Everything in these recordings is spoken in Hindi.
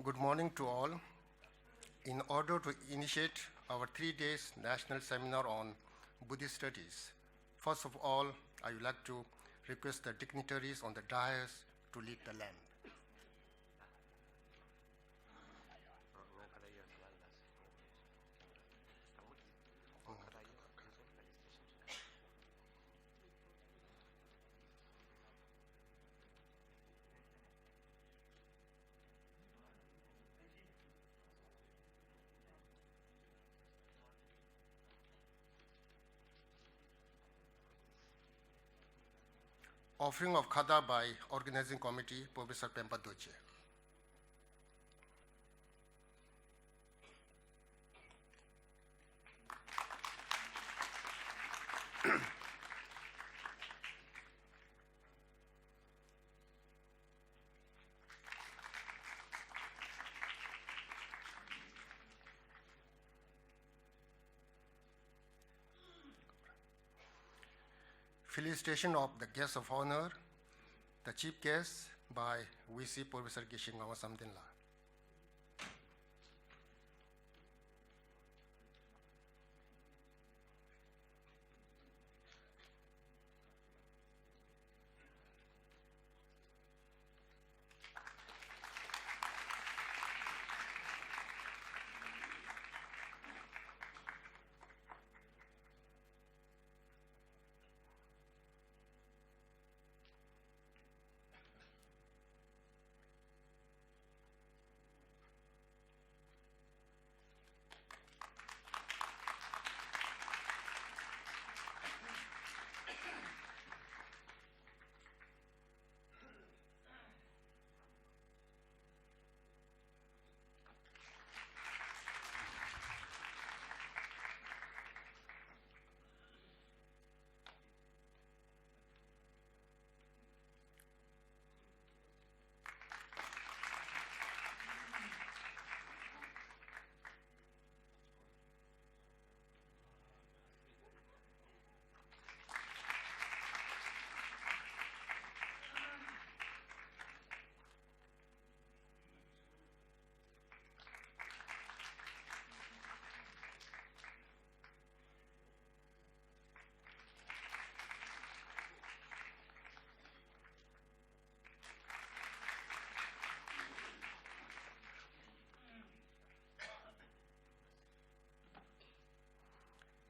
Good morning to all. In order to initiate our 3 days national seminar on Buddhist studies, first of all, I would like to request the dignitaries on the dais to lead the land. Offering of Khada by Organizing Committee, Professor Pemba Doche. Felicitation of the guest of honor, the chief guest by VC Professor Gishingama Samdinla.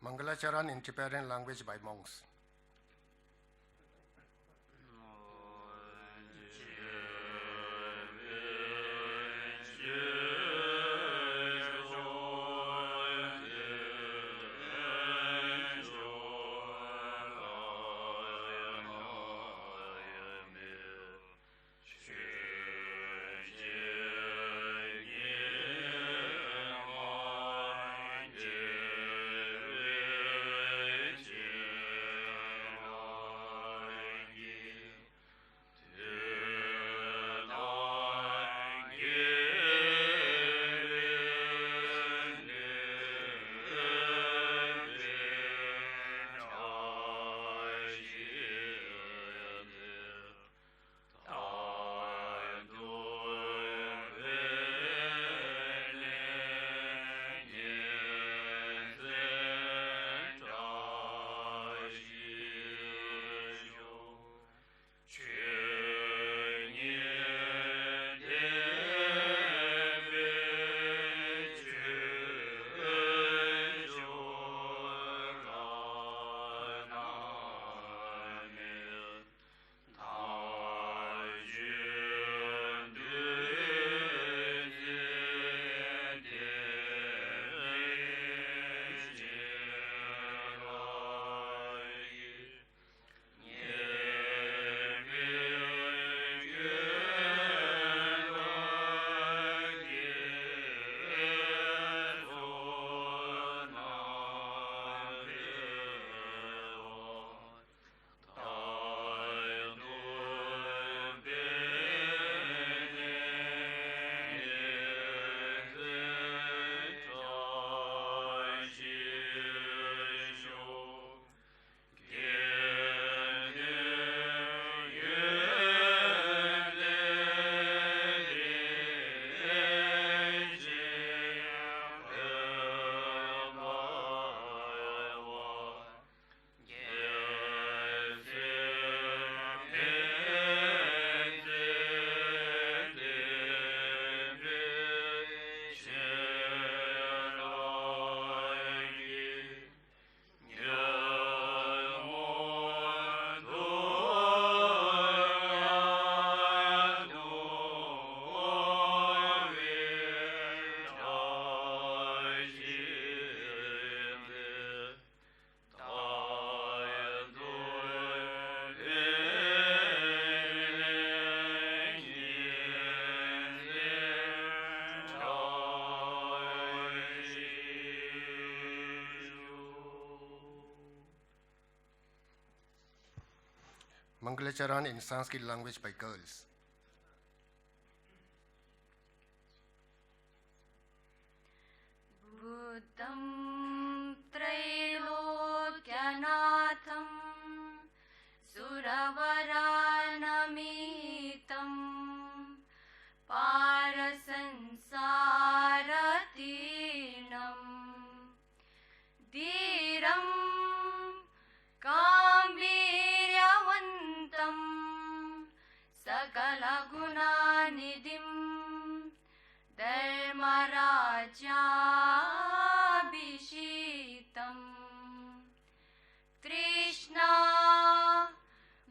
Mangalacharan in Tibetan language by monks. Mangalacharan in Sanskrit language by girls. Buddham Trailokyanaatham Suravaranamitam Parasansaratirnam Dhiram Gambhiryavantam Sakalagunanidim Dharmarajabhishitam Krishna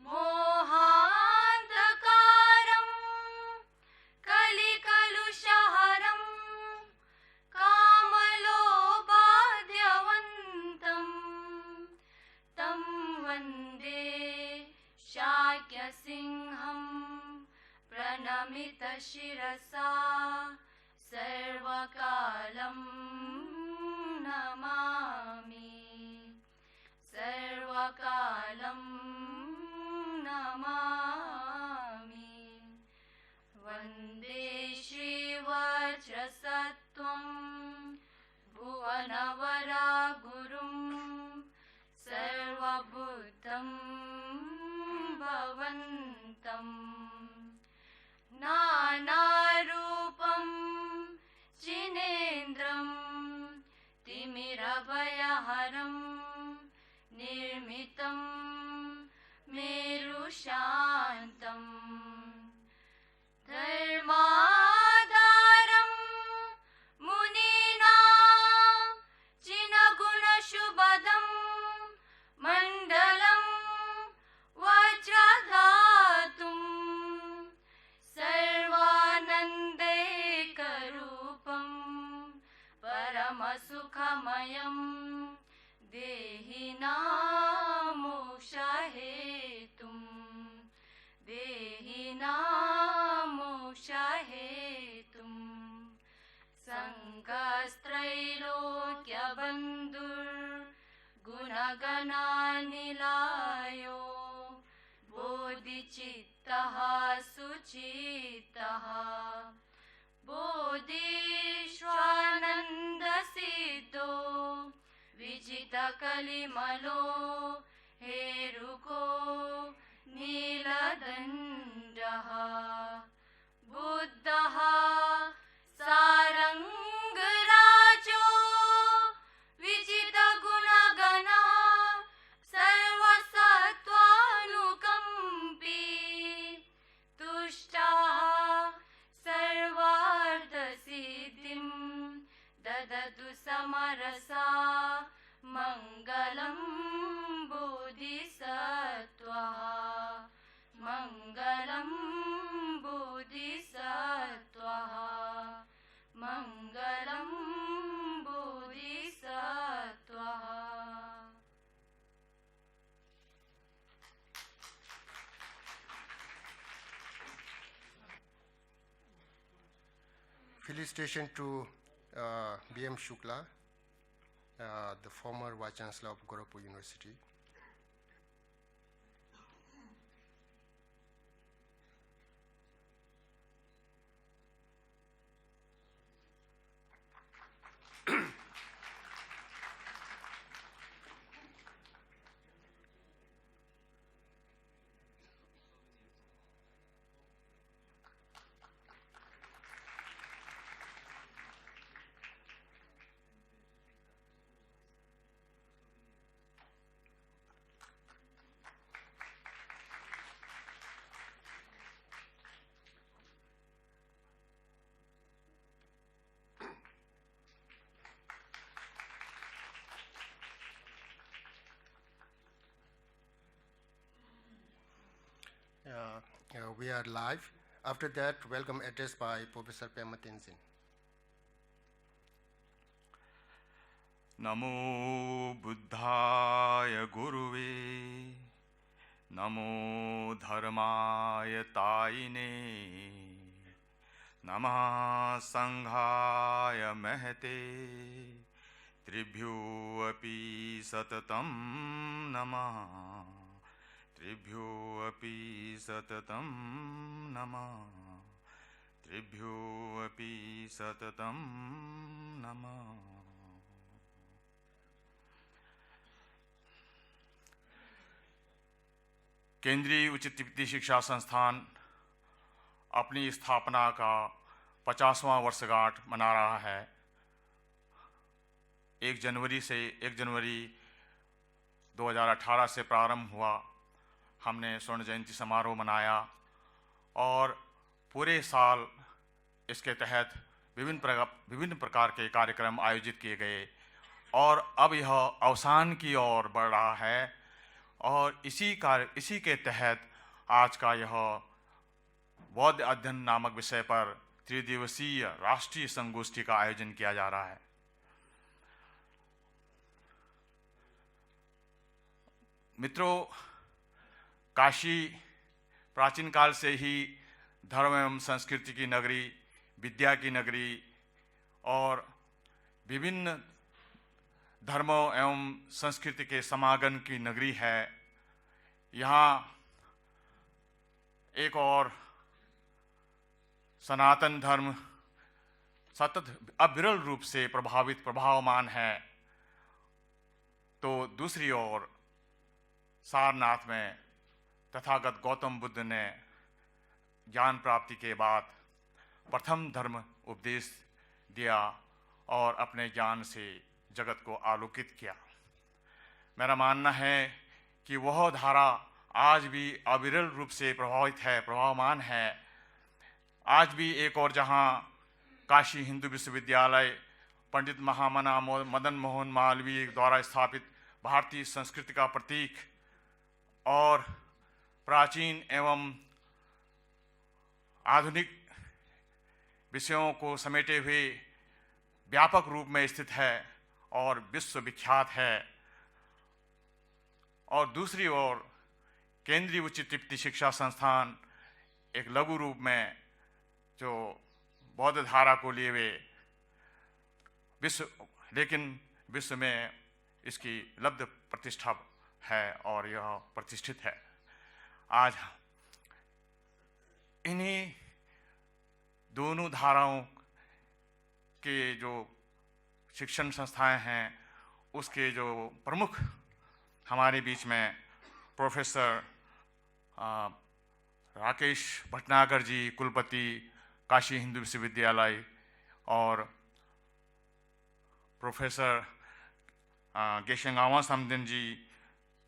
Mohandakaram Kalikalushaharam Kamalobhadyavantam Tam Vande Shakyasingham Pranamita Shirasa Sarvakalam Namami Sarvakalam Namami Vande Shri Vajrasattvam Bhuvanavara Gurum Sarvabhutam Bhavantam Nanarupam Jinendram Timirabhayaharam Nirmitam Merushantam Dharmadaram Munina Jinagunashubhadam Mandalam Vajradhatum Sarvanandekarupam Paramasukhamayam Dehinam mokshahetum Dehinam mokshahetum Sankastrailokyabandur Gunagananilayo Bodhicittaha sucittaha Bodhishwanandasiddho Vijitakalimalo Heruko Niladandaha Buddhaha Sarangarajo Vijitagunagana Sarvasattvanukampi Tushtaha Sarvardhasiddhim Dadatu Samarasa Mangalam Bodhisattvaha Mangalam Bodhisattvaha Mangalam Bodhisattvaha. Felicitation to B.M. Shukla, the former Vice Chancellor of Gorakhpur University. We are live. After that, welcome address by Professor Pema Tenzin. Namo Buddhaya Guruve, Namo Dharmaya Taine, Namah Sanghaya Mahate, Tribhyo api Satatam Namah, त्रिभ्यो अपि सततं नमः। त्रिभ्यो अपि सततं नमः। केंद्रीय उच्च तिब्बती शिक्षा संस्थान अपनी स्थापना का 50वां वर्षगांठ मना रहा है। 1 जनवरी 2018 से प्रारंभ हुआ। हमने स्वर्ण जयंती समारोह मनाया और पूरे साल इसके तहत विभिन्न प्रकार के कार्यक्रम आयोजित किए गए और अब यह अवसान की ओर बढ़ रहा है और इसी के तहत आज का यह बौद्ध अध्ययन नामक विषय पर त्रिदिवसीय राष्ट्रीय संगोष्ठी का आयोजन किया जा रहा है। मित्रों, काशी प्राचीन काल से ही धर्म एवं संस्कृति की नगरी, विद्या की नगरी और विभिन्न धर्मों एवं संस्कृति के समागम की नगरी है। यहाँ एक और सनातन धर्म सतत अविरल रूप से प्रभावमान है, तो दूसरी ओर सारनाथ में तथागत गौतम बुद्ध ने ज्ञान प्राप्ति के बाद प्रथम धर्म उपदेश दिया और अपने ज्ञान से जगत को आलोकित किया। मेरा मानना है कि वह धारा आज भी अविरल रूप से प्रभावमान है। आज भी एक और जहां काशी हिंदू विश्वविद्यालय पंडित महामना मदन मोहन मालवीय द्वारा स्थापित भारतीय संस्कृति का प्रतीक और प्राचीन एवं आधुनिक विषयों को समेटे हुए व्यापक रूप में स्थित है और विश्वविख्यात है, और दूसरी ओर केंद्रीय उच्च तिब्बती शिक्षा संस्थान एक लघु रूप में जो बौद्ध धारा को लिए हुए लेकिन विश्व में इसकी लब्ध प्रतिष्ठा है और यह प्रतिष्ठित है। आज इन्हीं दोनों धाराओं के जो शिक्षण संस्थाएं हैं उसके जो प्रमुख हमारे बीच में प्रोफेसर राकेश भटनागर जी, कुलपति काशी हिंदू विश्वविद्यालय, और प्रोफेसर गेशंगावा समदन जी,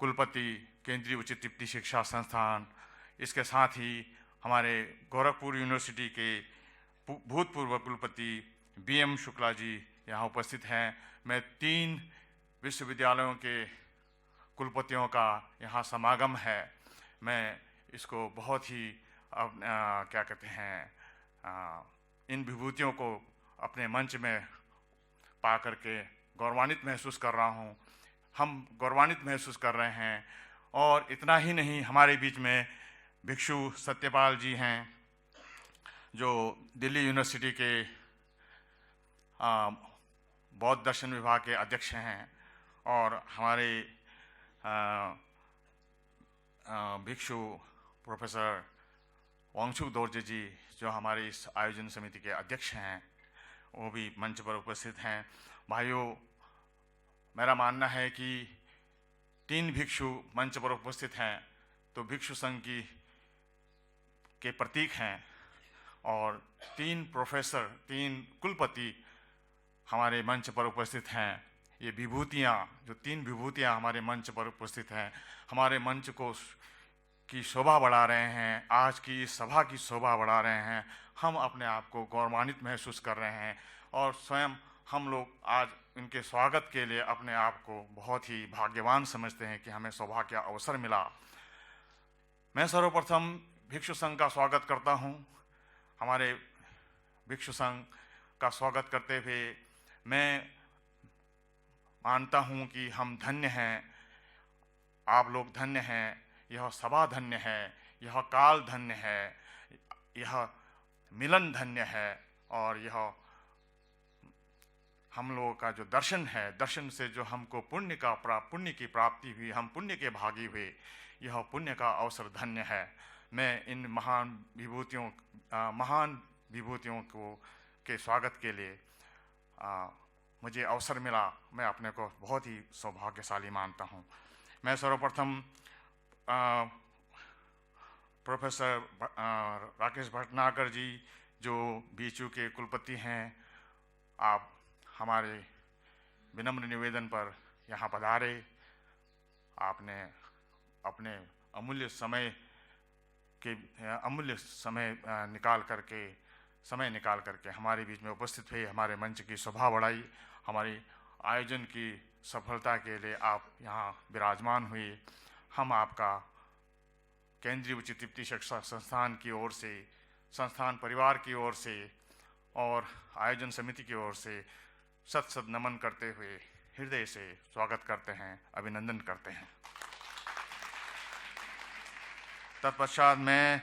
कुलपति केंद्रीय उच्च तिब्बती शिक्षा संस्थान, इसके साथ ही हमारे गोरखपुर यूनिवर्सिटी के भूतपूर्व कुलपति BM शुक्ला जी यहाँ उपस्थित हैं। मैं 3 विश्वविद्यालयों के कुलपतियों का यहाँ समागम है। मैं इसको बहुत ही क्या कहते हैं इन विभूतियों को अपने मंच में पा करके गौरवान्वित महसूस कर रहा हूँ। हम गौरवान्वित महसूस कर रहे हैं। और इतना ही नहीं, हमारे बीच में भिक्षु सत्यपाल जी हैं जो दिल्ली यूनिवर्सिटी के बौद्ध दर्शन विभाग के अध्यक्ष हैं, और हमारे भिक्षु प्रोफेसर वांगचुक दोरजे जी जो हमारे इस आयोजन समिति के अध्यक्ष हैं, वो भी मंच पर उपस्थित हैं। भाइयों, मेरा मानना है कि 3 भिक्षु मंच पर उपस्थित हैं तो भिक्षु संघ के प्रतीक हैं, और 3 प्रोफेसर, 3 कुलपति हमारे मंच पर उपस्थित हैं। ये विभूतियाँ, जो 3 विभूतियाँ हमारे मंच पर उपस्थित हैं, हमारे मंच की शोभा बढ़ा रहे हैं, आज की इस सभा की शोभा बढ़ा रहे हैं। हम अपने आप को गौरवान्वित महसूस कर रहे हैं और स्वयं हम लोग आज इनके स्वागत के लिए अपने आप को बहुत ही भाग्यवान समझते हैं कि हमें सौभाग्य अवसर मिला। मैं सर्वप्रथम भिक्षु संघ का स्वागत करता हूँ। हमारे भिक्षु संघ का स्वागत करते हुए मैं मानता हूँ कि हम धन्य हैं, आप लोग धन्य हैं, यह सभा धन्य है, यह काल धन्य है, यह मिलन धन्य है, और यह हम लोगों का जो दर्शन है, दर्शन से जो हमको पुण्य की प्राप्ति हुई, हम पुण्य के भागी हुए, यह पुण्य का अवसर धन्य है। मैं इन महान विभूतियों के स्वागत के लिए मुझे अवसर मिला। मैं अपने को बहुत ही सौभाग्यशाली मानता हूँ। मैं सर्वप्रथम प्रोफेसर राकेश भटनागर जी जो BHU के कुलपति हैं, आप हमारे विनम्र निवेदन पर यहाँ पधारे। आपने अपने अमूल्य समय निकाल करके हमारे बीच में उपस्थित हुए, हमारे मंच की शोभा बढ़ाई, हमारी आयोजन की सफलता के लिए आप यहाँ विराजमान हुए। हम आपका केंद्रीय उच्च तृतीय शिक्षा संस्थान की ओर से, संस्थान परिवार की ओर से और आयोजन समिति की ओर से सत नमन करते हुए हृदय से स्वागत करते हैं, अभिनंदन करते हैं। तत्पश्चात मैं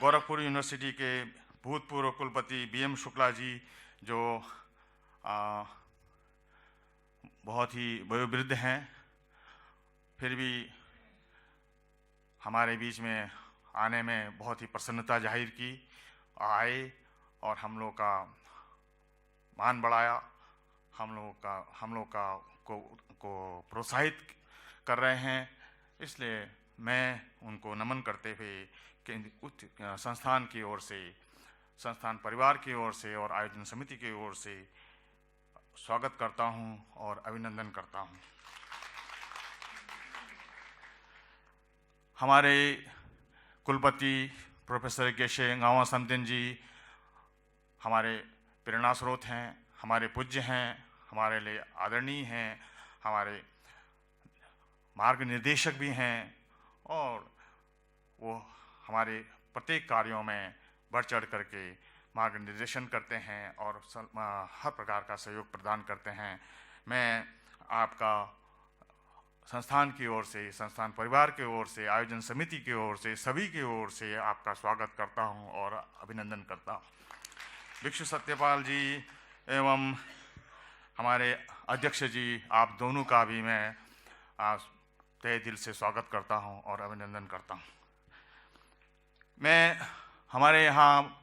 गोरखपुर यूनिवर्सिटी के भूतपूर्व कुलपति BM शुक्ला जी जो बहुत ही वयोवृद्ध हैं, फिर भी हमारे बीच में आने में बहुत ही प्रसन्नता जाहिर की, आए और हम लोग का मान बढ़ाया, हम लोग को प्रोत्साहित कर रहे हैं। इसलिए मैं उनको नमन करते हुए संस्थान की ओर से, संस्थान परिवार की ओर से और आयोजन समिति की ओर से स्वागत करता हूं और अभिनंदन करता हूं। हमारे कुलपति प्रोफेसर गेशे गावा समतिन जी हमारे प्रेरणा स्रोत हैं, हमारे पूज्य हैं, हमारे लिए आदरणीय हैं, हमारे मार्ग निर्देशक भी हैं और वो हमारे प्रत्येक कार्यों में बढ़ चढ़ करके मार्ग निर्देशन करते हैं और हर प्रकार का सहयोग प्रदान करते हैं। मैं आपका संस्थान की ओर से, संस्थान परिवार की ओर से, आयोजन समिति की ओर से, सभी की ओर से आपका स्वागत करता हूं और अभिनंदन करता हूं। भिक्षु सत्यपाल जी एवं हमारे अध्यक्ष जी, आप दोनों का भी मैं तहे दिल से स्वागत करता हूं और अभिनंदन करता हूं। मैं हमारे यहाँ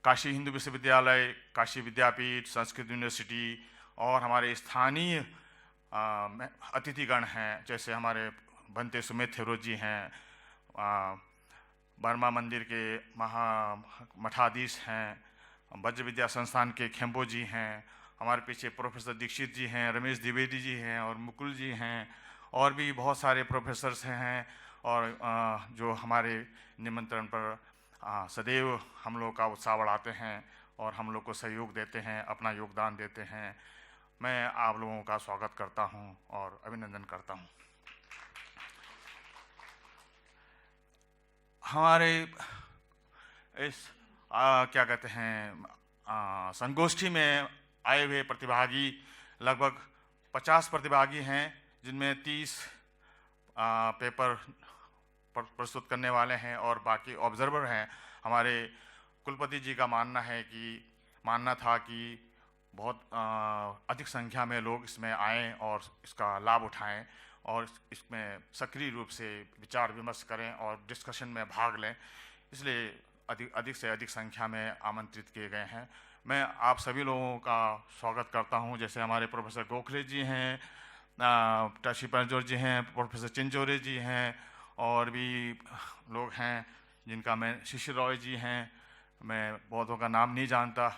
काशी हिंदू विश्वविद्यालय, काशी विद्यापीठ, संस्कृत यूनिवर्सिटी और हमारे स्थानीय अतिथिगण हैं, जैसे हमारे बनते सुमित थेरो जी हैं, बर्मा मंदिर के मठाधीश हैं, वज्र विद्या संस्थान के खेम्बो जी हैं, हमारे पीछे प्रोफेसर दीक्षित जी हैं, रमेश द्विवेदी जी हैं और मुकुल जी हैं और भी बहुत सारे प्रोफेसर्स हैं और जो हमारे निमंत्रण पर सदैव हम लोग का उत्साह बढ़ाते हैं और हम लोग को सहयोग देते हैं, अपना योगदान देते हैं। मैं आप लोगों का स्वागत करता हूं और अभिनंदन करता हूं। हमारे इस क्या कहते हैं संगोष्ठी में आए हुए प्रतिभागी लगभग 50 प्रतिभागी हैं, जिनमें 30 पेपर प्रस्तुत करने वाले हैं और बाकी ऑब्जर्वर हैं। हमारे कुलपति जी का मानना था कि बहुत अधिक संख्या में लोग इसमें आएं और इसका लाभ उठाएं और इसमें सक्रिय रूप से विचार विमर्श करें और डिस्कशन में भाग लें, इसलिए अधिक से अधिक संख्या में आमंत्रित किए गए हैं। मैं आप सभी लोगों का स्वागत करता हूं। जैसे हमारे प्रोफेसर गोखले जी हैं, टाशी पंजोर जी हैं, प्रोफेसर चिंचोरे जी हैं और भी लोग हैं जिनका मैं शिशिर रॉय जी हैं, मैं बहुतों का नाम नहीं जानता,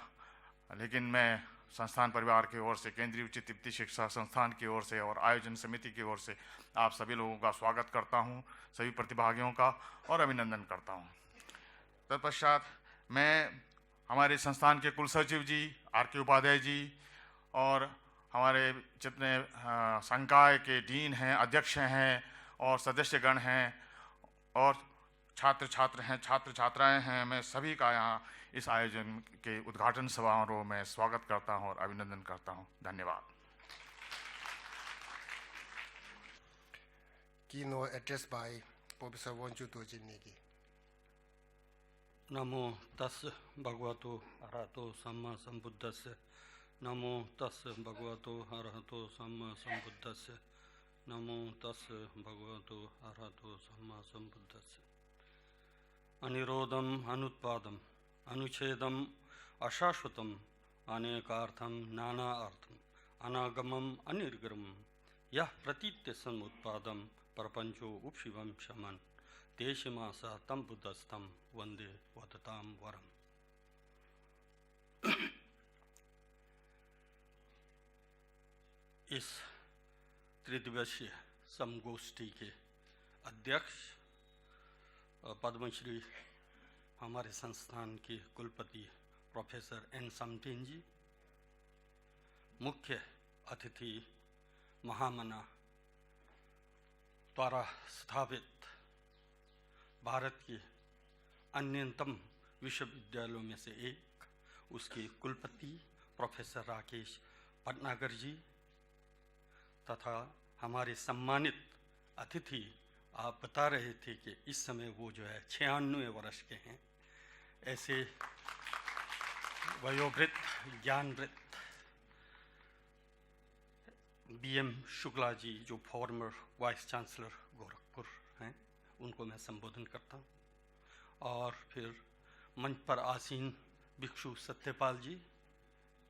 लेकिन मैं संस्थान परिवार की ओर से, केंद्रीय उच्च तृतीय शिक्षा संस्थान की ओर से और आयोजन समिति की ओर से आप सभी लोगों का स्वागत करता हूं, सभी प्रतिभागियों का और अभिनंदन करता हूं। तत्पश्चात मैं हमारे संस्थान के कुलसचिव जी RK उपाध्याय जी और हमारे जितने संकाय के डीन हैं, अध्यक्ष हैं और सदस्यगण हैं और छात्र छात्राएं हैं, मैं सभी का यहाँ इस आयोजन के उद्घाटन समारोह में स्वागत करता हूँ और अभिनंदन करता हूँ। धन्यवाद। Keynote address by Professor Wangchu Dorje Negi. नमो तस् भगवतो अरहतो सम्मा संबुद्धस्य नमो तस् भगवतो अरहतो सम्मा सम्बुद्धस्य नमो तस् भगवतो अरहतो सम्मा सम्बुद्धस्य अनिरोधम अनुत्पादम अनुच्छेदम अशाश्वतम अनेकार्थम नाना अर्थम अनागमम अनिर्गमम यह प्रतीत्य समुत्पादम प्रपंचो उपशिवम शमन देशमासा तम बुद्धस्तम वंदे वदताम वरम। इस त्रिदिवसीय समगोष्ठी के अध्यक्ष पद्मश्री हमारे संस्थान के कुलपति प्रोफेसर एन समटेन जी, मुख्य अतिथि महामना द्वारा स्थापित भारत के अन्यतम विश्वविद्यालयों में से एक, उसके कुलपति प्रोफेसर राकेश भटनागर जी, तथा हमारे सम्मानित अतिथि, आप बता रहे थे कि इस समय वो जो है 96 वर्ष के हैं, ऐसे वयोवृद्ध ज्ञानवृत्त BM शुक्ला जी जो फॉर्मर वाइस चांसलर गोरखपुर हैं, उनको मैं संबोधन करता हूँ। और फिर मंच पर आसीन भिक्षु Satyapal ji,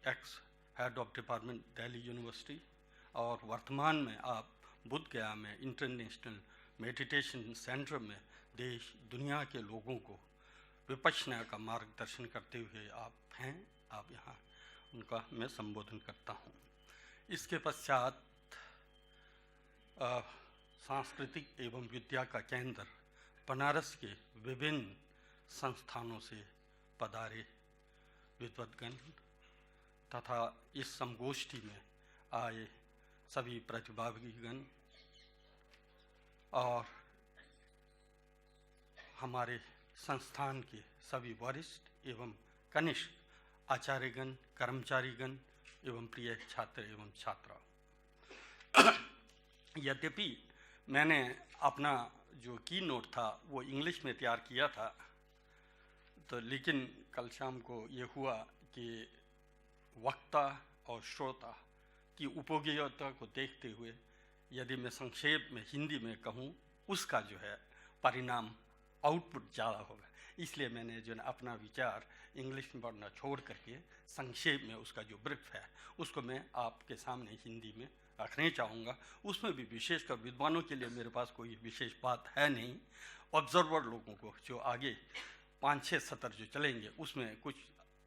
ex head of department Delhi university, और वर्तमान में आप बुद्ध गया में इंटरनेशनल मेडिटेशन सेंटर में देश दुनिया के लोगों को विपश्यना का मार्गदर्शन करते हुए आप हैं, आप यहाँ उनका मैं संबोधन करता हूँ। इसके पश्चात सांस्कृतिक एवं विद्या का केंद्र बनारस के विभिन्न संस्थानों से पधारे विद्वद्गण तथा इस संगोष्ठी में आए सभी प्रतिभागीगण और हमारे संस्थान के सभी वरिष्ठ एवं कनिष्ठ आचार्यगण, कर्मचारीगण एवं प्रिय छात्र एवं छात्रा। यद्यपि मैंने अपना जो की नोट था वो इंग्लिश में तैयार किया था, तो लेकिन कल शाम को ये हुआ कि वक्ता और श्रोता की उपयोगिता को देखते हुए यदि मैं संक्षेप में हिंदी में कहूँ, उसका जो है परिणाम आउटपुट ज़्यादा होगा, इसलिए मैंने जो अपना विचार इंग्लिश में पढ़ना छोड़ करके संक्षेप में उसका जो ब्रीफ है उसको मैं आपके सामने हिंदी में रखने चाहूँगा। उसमें भी विशेषकर विद्वानों के लिए मेरे पास कोई विशेष बात है नहीं, ऑब्जर्वर लोगों को जो आगे 5-6 सत्र जो चलेंगे उसमें कुछ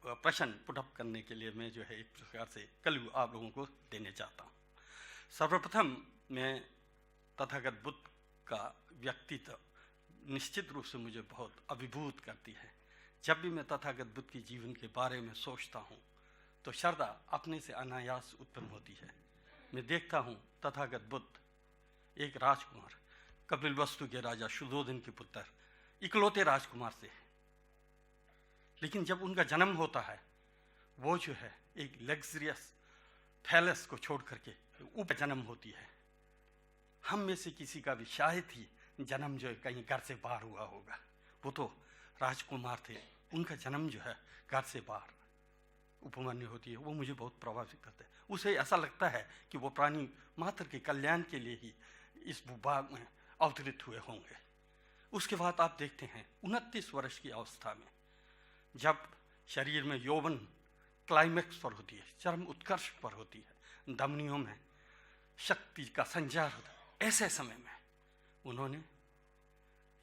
प्रश्न पुटअप करने के लिए मैं जो है एक प्रकार से क्लू आप लोगों को देने चाहता हूँ। सर्वप्रथम मैं तथागत बुद्ध का व्यक्तित्व निश्चित रूप से मुझे बहुत अभिभूत करती है। जब भी मैं तथागत बुद्ध के जीवन के बारे में सोचता हूँ तो श्रद्धा अपने से अनायास उत्पन्न होती है। मैं देखता हूँ तथागत बुद्ध एक राजकुमार, कपिलवस्तु के राजा शुद्धोधन के पुत्र, इकलौते राजकुमार से, लेकिन जब उनका जन्म होता है वो जो है एक लग्जरियस पैलेस को छोड़ करके ऊपर जन्म होती है। हम में से किसी का भी शायद ही जन्म जो है कहीं घर से बाहर हुआ होगा, वो तो राजकुमार थे, उनका जन्म जो है घर से बाहर उपमान्य होती है, वो मुझे बहुत प्रभावित करता है। उसे ऐसा लगता है कि वो प्राणी मात्र के कल्याण के लिए ही इस भूभाग में अवतरित हुए होंगे। उसके बाद आप देखते हैं 29 वर्ष की अवस्था में जब शरीर में यौवन क्लाइमैक्स पर होती है, चरम उत्कर्ष पर होती है, धमनियों में शक्ति का संचार होता है, ऐसे समय में उन्होंने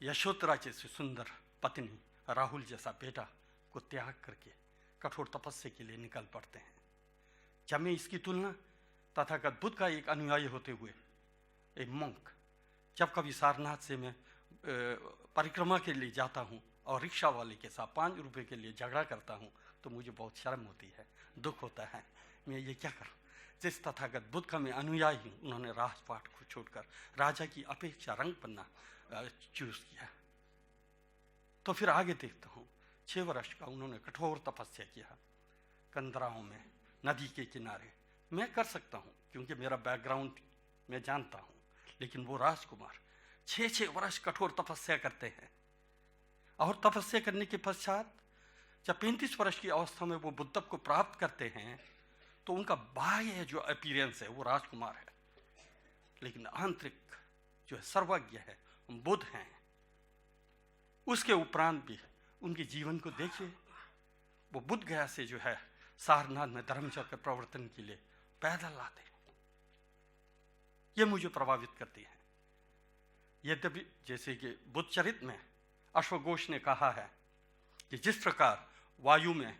यशोधरा जैसी सुंदर पत्नी, राहुल जैसा बेटा को त्याग करके कठोर तपस्या के लिए निकल पड़ते हैं। जब मैं इसकी तुलना तथागत बुद्ध का एक अनुयायी होते हुए एक मंक, जब कभी सारनाथ से मैं परिक्रमा के लिए जाता हूँ और रिक्शा वाले के साथ 5 रुपए के लिए झगड़ा करता हूँ तो मुझे बहुत शर्म होती है, दुख होता है, मैं ये क्या करूँ। जिस तथागत बुद्ध का मैं अनुयायी हूँ, उन्होंने राजपाट को छोड़कर राजा की अपेक्षा रंग पन्ना चूज किया। तो फिर आगे देखता हूँ 6 वर्ष का उन्होंने कठोर तपस्या किया कंदराओं में, नदी के किनारे। मैं कर सकता हूँ क्योंकि मेरा बैकग्राउंड मैं जानता हूँ, लेकिन वो राजकुमार 6 वर्ष कठोर तपस्या करते हैं और तपस्या करने के पश्चात जब 35 वर्ष की अवस्था में वो बुद्धत्व को प्राप्त करते हैं तो उनका बाह्य जो अपीयरेंस है वो राजकुमार है, लेकिन आंतरिक जो है सर्वज्ञ है, बुद्ध हैं। उसके उपरांत भी उनके जीवन को देखिए, वो बुद्ध गया से जो है सारनाथ में धर्मचक्र प्रवर्तन के लिए पैदल आते हैं। ये मुझे प्रभावित करती है। यद्यपि जैसे कि बुद्ध चरित में अश्वघोष ने कहा है कि जिस प्रकार वायु में,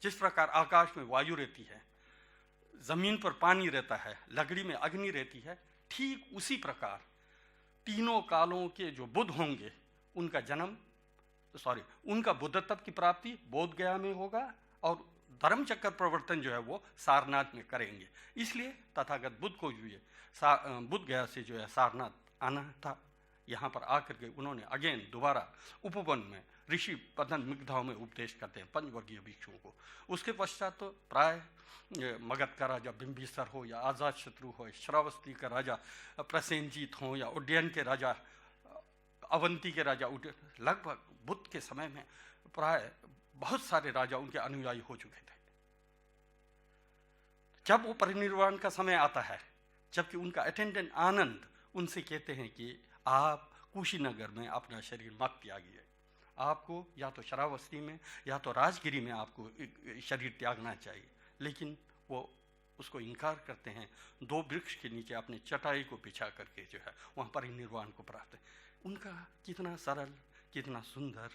जिस प्रकार आकाश में वायु रहती है, जमीन पर पानी रहता है, लकड़ी में अग्नि रहती है, ठीक उसी प्रकार तीनों कालों के जो बुद्ध होंगे उनका जन्म उनका बुद्धत्व की प्राप्ति बोध गया में होगा और धर्मचक्र प्रवर्तन जो है वो सारनाथ में करेंगे। इसलिए तथागत बुद्ध को जो है बुद्ध गया से जो है सारनाथ आना था। यहाँ पर आकर के उन्होंने अगेन दोबारा उपवन में ऋषि पतन मिग्धाओं में उपदेश करते हैं पंचवर्गीय भिक्षुओं को। उसके पश्चात तो प्राय मगध का राजा बिंबिसार हो या आजाद शत्रु हो, श्रावस्ती का राजा प्रसेनजीत हो या उड्डयन के राजा अवंती के राजा, लगभग बुद्ध के समय में प्राय बहुत सारे राजा उनके अनुयायी हो चुके थे। जब वो परिनिर्वाण का समय आता है, जबकि उनका अटेंडेंट आनंद उनसे कहते हैं कि आप कुशीनगर में अपना शरीर मत त्यागिए, आपको या तो श्रावस्ती में या तो राजगिरी में आपको शरीर त्यागना चाहिए। लेकिन वो उसको इनकार करते हैं। 2 वृक्ष के नीचे अपने चटाई को बिछा करके जो है वहाँ परिनिर्वाण को प्राप्त है। उनका कितना सरल, कितना सुंदर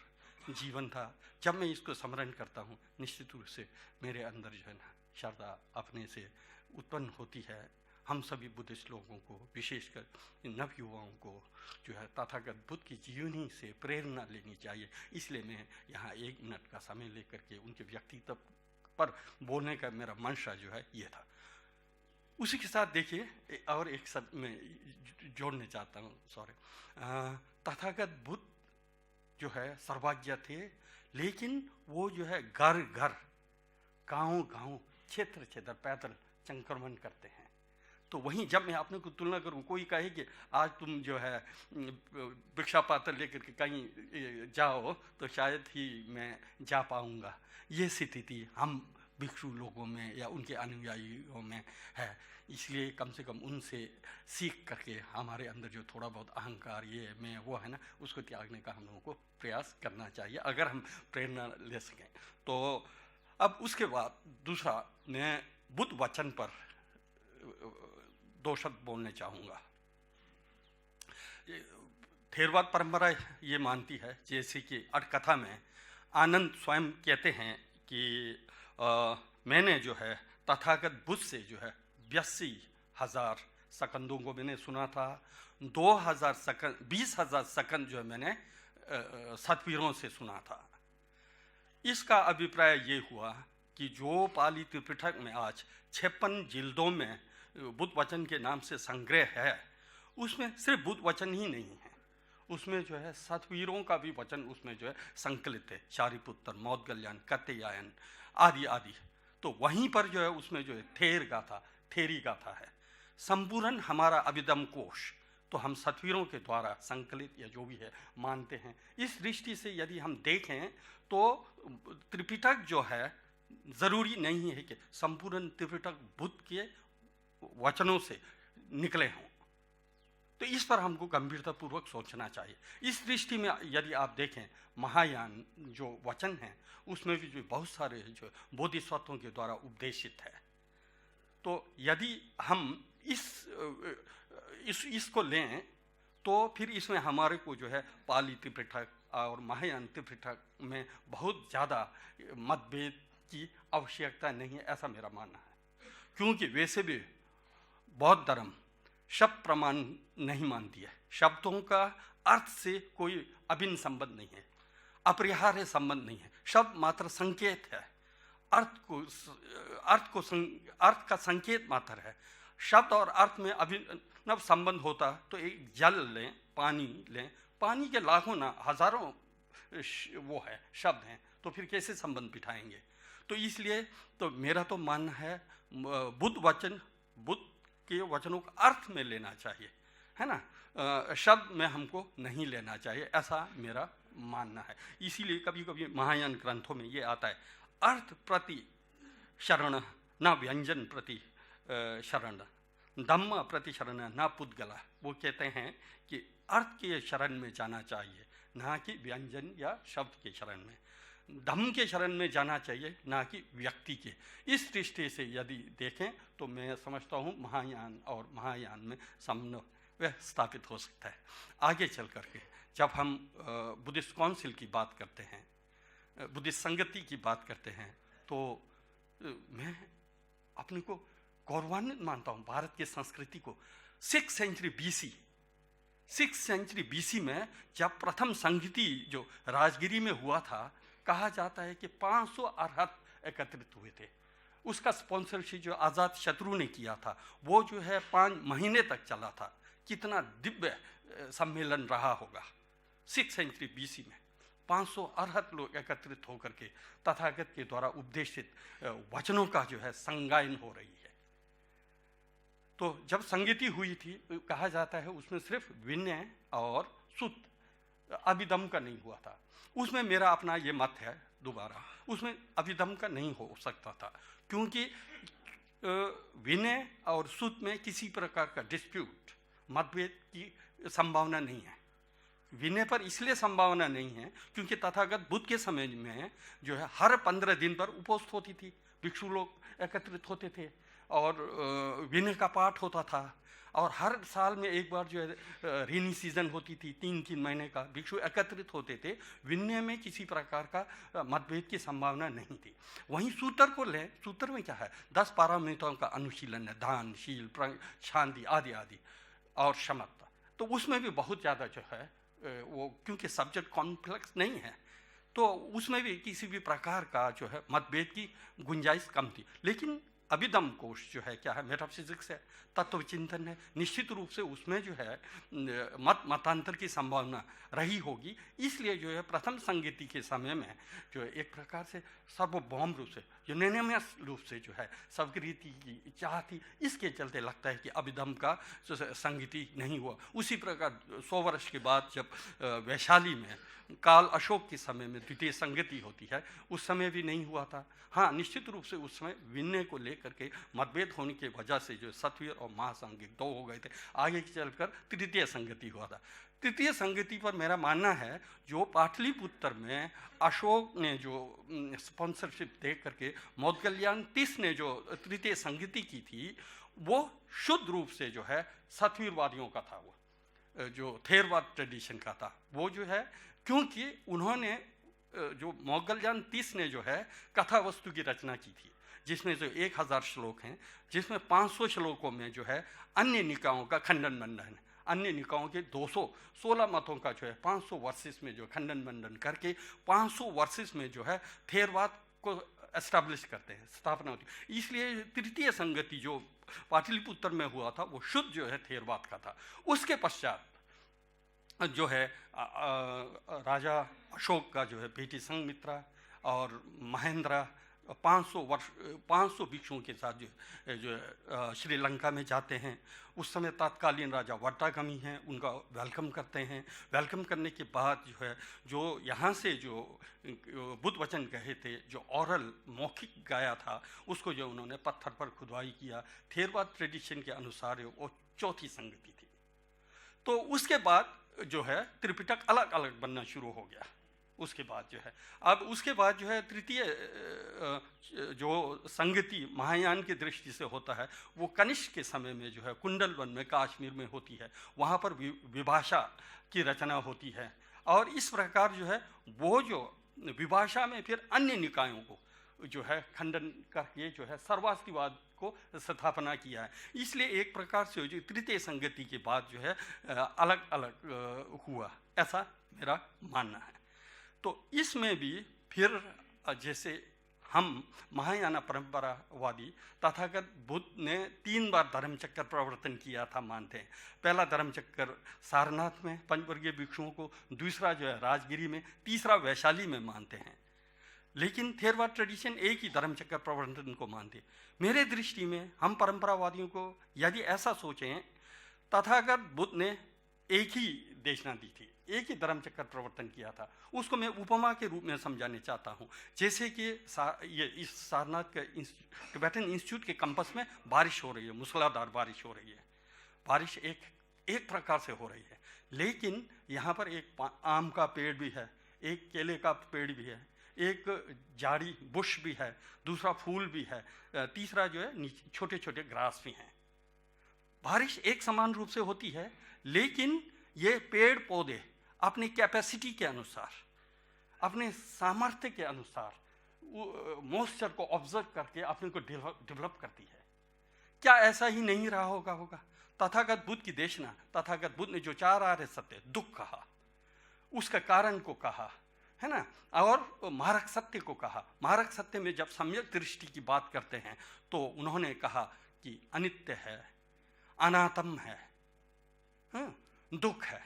जीवन था। जब मैं इसको स्मरण करता हूँ, निश्चित रूप से मेरे अंदर जो है ना श्रद्धा अपने से उत्पन्न होती है। हम सभी बुद्धिस्ट लोगों को, विशेषकर नव युवाओं को जो है तथागत बुद्ध की जीवनी से प्रेरणा लेनी चाहिए। इसलिए मैं यहाँ 1 मिनट का समय लेकर के उनके व्यक्तित्व पर बोलने का मेरा मंशा जो है ये था। उसी के साथ देखिए और एक शब्द में जोड़ने चाहता हूँ, तथागत बुद्ध जो है सर्वज्ञ थे, लेकिन वो जो है घर घर, गाँव गाँव, क्षेत्र क्षेत्र पैदल संक्रमण करते हैं। तो वहीं जब मैं अपने को तुलना करूं, कोई कहे कि आज तुम जो है भिक्षा पात्र लेकर के कहीं जाओ तो शायद ही मैं जा पाऊंगा, ये स्थिति हम भिक्षु लोगों में या उनके अनुयायियों में है। इसलिए कम से कम उनसे सीख करके हमारे अंदर जो थोड़ा बहुत अहंकार ये मैं वो है ना, उसको त्यागने का हम लोगों को प्रयास करना चाहिए, अगर हम प्रेरणा ले सकें तो। अब उसके बाद दूसरा, मैं बुद्ध वचन पर 2 शब्द बोलने चाहूँगा। थेरवाद परंपरा ये मानती है, जैसे कि अटकथा में आनंद स्वयं कहते हैं कि मैंने जो है तथागत बुद्ध से जो है 82,000 सकंदों को मैंने सुना था। 2,000 सकंद, 20,000 सकंद जो है मैंने सतवीरों से सुना था। इसका अभिप्राय ये हुआ कि जो पाली त्रिपिटक में आज 56 जिल्दों में बुद्ध वचन के नाम से संग्रह है, उसमें सिर्फ बुद्ध वचन ही नहीं है, उसमें जो है सतवीरों का भी वचन उसमें जो है संकलित है। शारिपुत्र, मौदगल्याण, कात्यायन आदि आदि। तो वहीं पर जो है उसमें जो है थेरी गाथा है। संपूर्ण हमारा अभिधम कोश तो हम सतवीरों के द्वारा संकलित या जो भी है मानते हैं। इस दृष्टि से यदि हम देखें तो त्रिपिटक जो है ज़रूरी नहीं है कि संपूर्ण त्रिपिटक बुद्ध के वचनों से निकले हों। तो इस पर हमको गंभीरतापूर्वक सोचना चाहिए। इस दृष्टि में यदि आप देखें महायान जो वचन हैं उसमें भी जो बहुत सारे जो बोधिसत्वों के द्वारा उपदेशित है। तो यदि हम इसको लें तो फिर इसमें हमारे को जो है पाली त्रिपिटक और महायान त्रिपिटक में बहुत ज़्यादा मतभेद की आवश्यकता नहीं है, ऐसा मेरा मानना है। क्योंकि वैसे भी बौद्ध धर्म शब्द प्रमाण नहीं मानती है। शब्दों का अर्थ से कोई अभिन्न संबंध नहीं है, अपरिहार्य संबंध नहीं है। शब्द मात्र संकेत है, अर्थ का संकेत मात्र है। शब्द और अर्थ में अभिनव संबंध होता तो एक जल लें, पानी लें, पानी के लाखों ना हजारों वो है शब्द हैं, तो फिर कैसे संबंध बिठाएंगे। तो इसलिए तो मेरा तो मानना है बुद्ध के वचनों का अर्थ में लेना चाहिए, है ना, शब्द में हमको नहीं लेना चाहिए, ऐसा मेरा मानना है। इसीलिए कभी कभी महायान ग्रंथों में ये आता है अर्थ प्रति शरण न व्यंजन प्रति शरण, धम्म प्रति शरण न पुद्गला। वो कहते हैं कि अर्थ के शरण में जाना चाहिए, ना कि व्यंजन या शब्द के शरण में। धम्म के शरण में जाना चाहिए, ना कि व्यक्ति के। इस दृष्टि से यदि देखें तो मैं समझता हूँ महायान और महायान में समन्वय स्थापित हो सकता है। आगे चल करके जब हम बुद्धिस्ट काउंसिल की बात करते हैं, बुद्धिस्ट संगति की बात करते हैं, तो मैं अपने को गौरवान्वित मानता हूँ भारत की संस्कृति को। 6th सेंचुरी BC में जब प्रथम संगति जो राजगिरी में हुआ था, कहा जाता है कि 500 अरहत एकत्रित हुए थे। उसका स्पॉन्सरशिप जो आज़ाद शत्रु ने किया था, वो जो है 5 महीने तक चला था। कितना दिव्य सम्मेलन रहा होगा। 6th सेंचुरी BC में 500 अरहत लोग एकत्रित होकर के तथागत के द्वारा उपदेशित वचनों का जो है संगायन हो रही है। तो जब संगति हुई थी, कहा जाता है उसमें सिर्फ विनय और सुत, अभिधम का नहीं हुआ था। उसमें मेरा अपना ये मत है, दोबारा उसमें अभिधम का नहीं हो सकता था, क्योंकि विनय और सुत में किसी प्रकार का डिस्प्यूट, मतभेद की संभावना नहीं है। विनय पर इसलिए संभावना नहीं है क्योंकि तथागत बुद्ध के समय में जो है हर 15 दिन पर उपोष्ठ होती थी, भिक्षु लोग एकत्रित होते थे और विनय का पाठ होता था। और हर साल में एक बार जो है रेनी सीजन होती थी, 3-3 महीने का भिक्षु एकत्रित होते थे। विनय में किसी प्रकार का मतभेद की संभावना नहीं थी। वहीं सूत्र को लें, सूत्र में क्या है, 10 पारमिताओं का अनुशीलन है, दान, शील, शांति आदि आदि और क्षमता। तो उसमें भी बहुत ज़्यादा जो है वो, क्योंकि सब्जेक्ट कॉम्प्लेक्स नहीं है, तो उसमें भी किसी भी प्रकार का जो है मतभेद की गुंजाइश कम थी। लेकिन अभिधम कोश जो है क्या है, मेटाफिजिक्स है, तत्व चिंतन है, निश्चित रूप से उसमें जो है मतांतर की संभावना रही होगी। इसलिए जो है प्रथम संगति के समय में जो है एक प्रकार से सार्वभौम रूप से, यूनानिमस रूप से जो है स्वीकृति की चाह थी। इसके चलते लगता है कि अभिधम का जो संगति नहीं हुआ। उसी प्रकार 100 वर्ष के बाद जब वैशाली में काल अशोक के समय में द्वितीय संगति होती है, उस समय भी नहीं हुआ था। हाँ, निश्चित रूप से उस समय विनय को लेकर के मतभेद होने की वजह से जो सत्वीर और महासांगिक 2 हो गए थे। आगे चलकर तृतीय संगति हुआ था। तृतीय संगति पर मेरा मानना है, जो पाटलिपुत्र में अशोक ने जो स्पॉन्सरशिप दे करके मोदगल्यान तीस ने जो तृतीय संगति की थी, वो शुद्ध रूप से जो है सत्वीरवादियों का था, वो जो थेरवाद ट्रेडिशन का था। वो जो है क्योंकि उन्होंने जो मोगलयान 30 ने जो है कथा वस्तु की रचना की थी, जिसमें जो 1000 श्लोक हैं, जिसमें 500 श्लोकों में जो है अन्य निकायों का खंडन मंडन, अन्य निकायों के 216 मतों का जो है 500 वर्सेस में जो खंडन मंडन करके 500 वर्सेस में जो है थेरवाद को एस्टैब्लिश करते हैं, स्थापना होती है। इसलिए तृतीय संगति जो पाटलिपुत्र में हुआ था, वो शुद्ध जो है थेरवाद का था। उसके पश्चात जो है राजा अशोक का जो है बेटी संघमित्रा और महेंद्र 500 भिक्षुओं के साथ जो श्रीलंका में जाते हैं। उस समय तत्कालीन राजा वट्टागमी हैं, उनका वेलकम करते हैं। वेलकम करने के बाद जो है, जो यहाँ से जो बुद्ध वचन कहे थे, जो ऑरल मौखिक गाया था, उसको जो उन्होंने पत्थर पर खुदाई किया, थेरवाद ट्रेडिशन के अनुसार वो चौथी संगति थी। तो उसके बाद जो है त्रिपिटक अलग अलग बनना शुरू हो गया। उसके बाद जो है, अब उसके बाद जो है तृतीय जो संगति महायान की दृष्टि से होता है, वो कनिष्क के समय में जो है कुंडलवन में कश्मीर में होती है। वहाँ पर विभाषा की रचना होती है और इस प्रकार जो है वो जो विभाषा में फिर अन्य निकायों को जो है खंडन करके जो है सर्वास्तिवाद को स्थापना किया है। इसलिए एक प्रकार से जो तृतीय संगति के बाद जो है अलग अलग हुआ, ऐसा मेरा मानना है। तो इसमें भी फिर जैसे हम महायान परंपरावादी तथागत बुद्ध ने 3 बार धर्मचक्र प्रवर्तन किया था मानते हैं। पहला धर्मचक्र सारनाथ में पंचवर्गीय भिक्षुओं को, दूसरा जो है राजगिरी में, तीसरा वैशाली में मानते हैं। लेकिन थेरवाद ट्रेडिशन एक ही धर्मचक्र प्रवर्तन को मानते। मेरे दृष्टि में हम परंपरावादियों को यदि ऐसा सोचें, तथागत बुद्ध ने एक ही देशना दी थी, एक ही धर्म चक्र प्रवर्तन किया था। उसको मैं उपमा के रूप में समझाने चाहता हूँ। जैसे कि ये इस सारनाथ के टिबेटन इंस्टीट्यूट के कैंपस में बारिश हो रही है, मूसलाधार बारिश हो रही है। बारिश एक प्रकार से हो रही है, लेकिन यहाँ पर एक आम का पेड़ भी है, एक केले का पेड़ भी है, एक झाड़ी बुश भी है, दूसरा फूल भी है, तीसरा जो है नीचे छोटे छोटे ग्रास भी हैं। बारिश एक समान रूप से होती है, लेकिन ये पेड़ पौधे अपनी कैपेसिटी के अनुसार, अपने सामर्थ्य के अनुसार मॉइस्चर को ऑब्जर्व करके अपने को डेवलप करती है। क्या ऐसा ही नहीं रहा होगा? तथागत बुद्ध की देशना, तथागत बुद्ध ने जो 4 आर्य सत्य, दुख कहा, उसका कारण को कहा, है ना, और मारक सत्य को कहा। मारक सत्य में जब सम्यक दृष्टि की बात करते हैं तो उन्होंने कहा कि अनित्य है, अनात्म है, दुख है।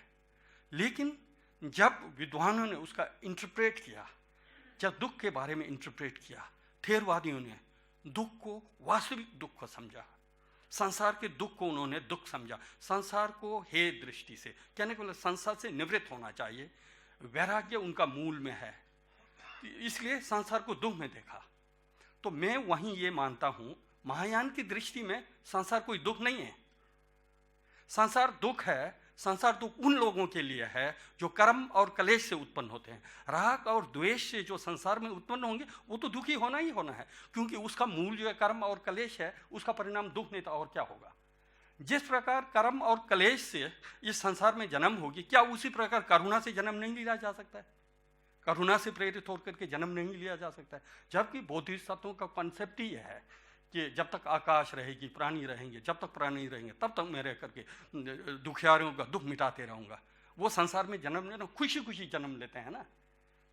लेकिन जब विद्वानों ने उसका इंटरप्रेट किया, जब दुख के बारे में इंटरप्रेट किया, थेरवादियों ने दुख को वास्तविक दुख को समझा, संसार के दुख को उन्होंने दुख समझा। संसार को हे दृष्टि से, कहने को संसार से निवृत्त होना चाहिए, वैराग्य उनका मूल में है, इसलिए संसार को दुख में देखा। तो मैं वहीं ये मानता हूँ, महायान की दृष्टि में संसार कोई दुख नहीं है। संसार दुख है, संसार दुख उन लोगों के लिए है जो कर्म और कलेश से उत्पन्न होते हैं। राग और द्वेष से जो संसार में उत्पन्न होंगे वो तो दुखी होना ही होना है, क्योंकि उसका मूल जो है कर्म और कलेश है, उसका परिणाम दुख नहीं तो और क्या होगा। जिस प्रकार कर्म और कलेश से इस संसार में जन्म होगी, क्या उसी प्रकार करुणा से जन्म नहीं लिया जा सकता है? करुणा से प्रेरित होकर के जन्म नहीं लिया जा सकता है। जबकि बोधिसत्वों का कॉन्सेप्ट ही है कि जब तक आकाश रहेगी, प्राणी रहेंगे, जब तक प्राणी रहेंगे तब तक मैं रह करके दुखियारियों का दुख मिटाते रहूँगा। वो संसार में जन्म लेना, खुशी खुशी जन्म लेते हैं ना,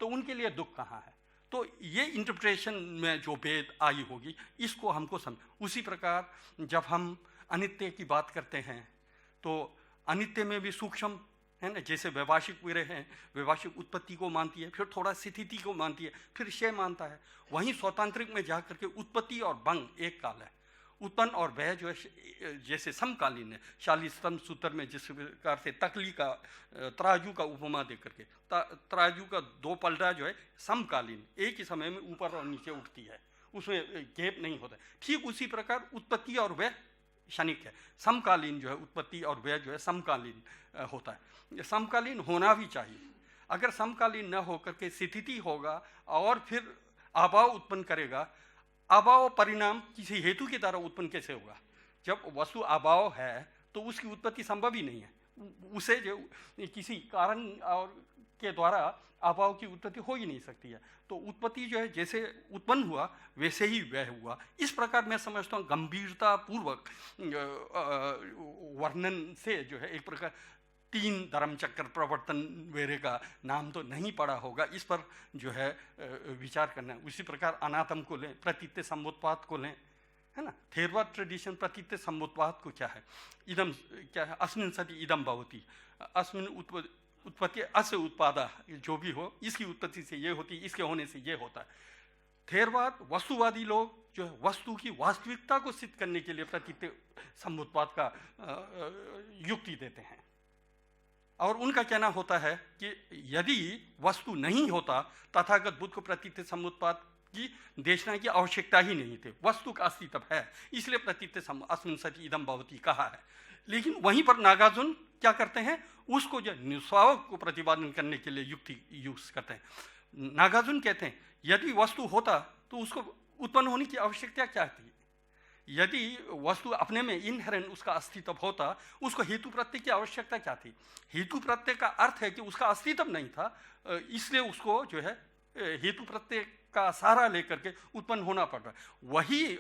तो उनके लिए दुख कहाँ है? तो ये इंटरप्रिटेशन में जो भेद आई होगी, इसको हमको समझ। उसी प्रकार जब हम अनित्य की बात करते हैं तो अनित्य में भी सूक्ष्म है ना, जैसे वैभाषिक विरह है, वैभाषिक उत्पत्ति को मानती है, फिर थोड़ा स्थिति को मानती है, फिर क्षय मानता है। वहीं स्वतांत्रिक में जा करके उत्पत्ति और भंग एक काल है, उत्पन्न और व्यय जो है जैसे समकालीन है। शालीस्तंभ सूत्र में जिस प्रकार से तकली का तराजू का उपमा दे करके, तराजू का 2 पलड़ा जो है समकालीन, एक ही समय में ऊपर और नीचे उठती है, उसमें गैप नहीं होता। ठीक उसी प्रकार उत्पत्ति और व्यय क्षणिक है, समकालीन जो है उत्पत्ति और व्यय जो है समकालीन होता है। समकालीन होना भी चाहिए। अगर समकालीन न होकर के स्थिति होगा और फिर अभाव उत्पन्न करेगा, अभाव परिणाम किसी हेतु की तरह उत्पन्न कैसे होगा? जब वस्तु अभाव है तो उसकी उत्पत्ति संभव ही नहीं है, उसे जो किसी कारण और के द्वारा अभाव की उत्पत्ति हो ही नहीं सकती है। तो उत्पत्ति जो है जैसे उत्पन्न हुआ वैसे ही व्यय हुआ। इस प्रकार मैं समझता हूँ गंभीरता पूर्वक वर्णन से जो है एक प्रकार 3 धर्मचक्र प्रवर्तन वेरे का नाम तो नहीं पड़ा होगा, इस पर जो है विचार करना है। उसी प्रकार अनात्म को लें, प्रतीत्य समुत्पाद को लें, है ना। थेरवाद ट्रेडिशन प्रतीत्य समुत्पाद को क्या है, इदम क्या है, अस्मिन् सति इदम भवति, अस्मिन् उत्पत्ति अस्य उत्पादा, जो भी हो इसकी उत्पत्ति से ये होती, इसके होने से ये होता है। थेरवाद वस्तुवादी लोग जो है वस्तु की वास्तविकता को सिद्ध करने के लिए प्रतीत्य समुत्पाद का युक्ति देते हैं, और उनका कहना होता है कि यदि वस्तु नहीं होता तथागत बुद्ध को प्रतीत्य समुत्पाद की देशना की आवश्यकता ही नहीं थी। वस्तु का अस्तित्व है, इसलिए प्रतीत्य अस्मिन् सति इदम भवति कहा है। लेकिन वहीं पर नागार्जुन क्या करते हैं, उसको जो निस्वाव को प्रतिपादन करने के लिए युक्ति यूज करते हैं। नागार्जुन कहते हैं यदि वस्तु होता तो उसको उत्पन्न होने की आवश्यकता क्या थी? यदि वस्तु अपने में इनहेरेंट उसका अस्तित्व होता, उसको हेतु प्रत्यय की आवश्यकता क्या थी? हेतु प्रत्यय का अर्थ है कि उसका अस्तित्व नहीं था, इसलिए उसको जो है हेतु प्रत्यय का सहारा लेकर के उत्पन्न होना पड़ रहा है। वही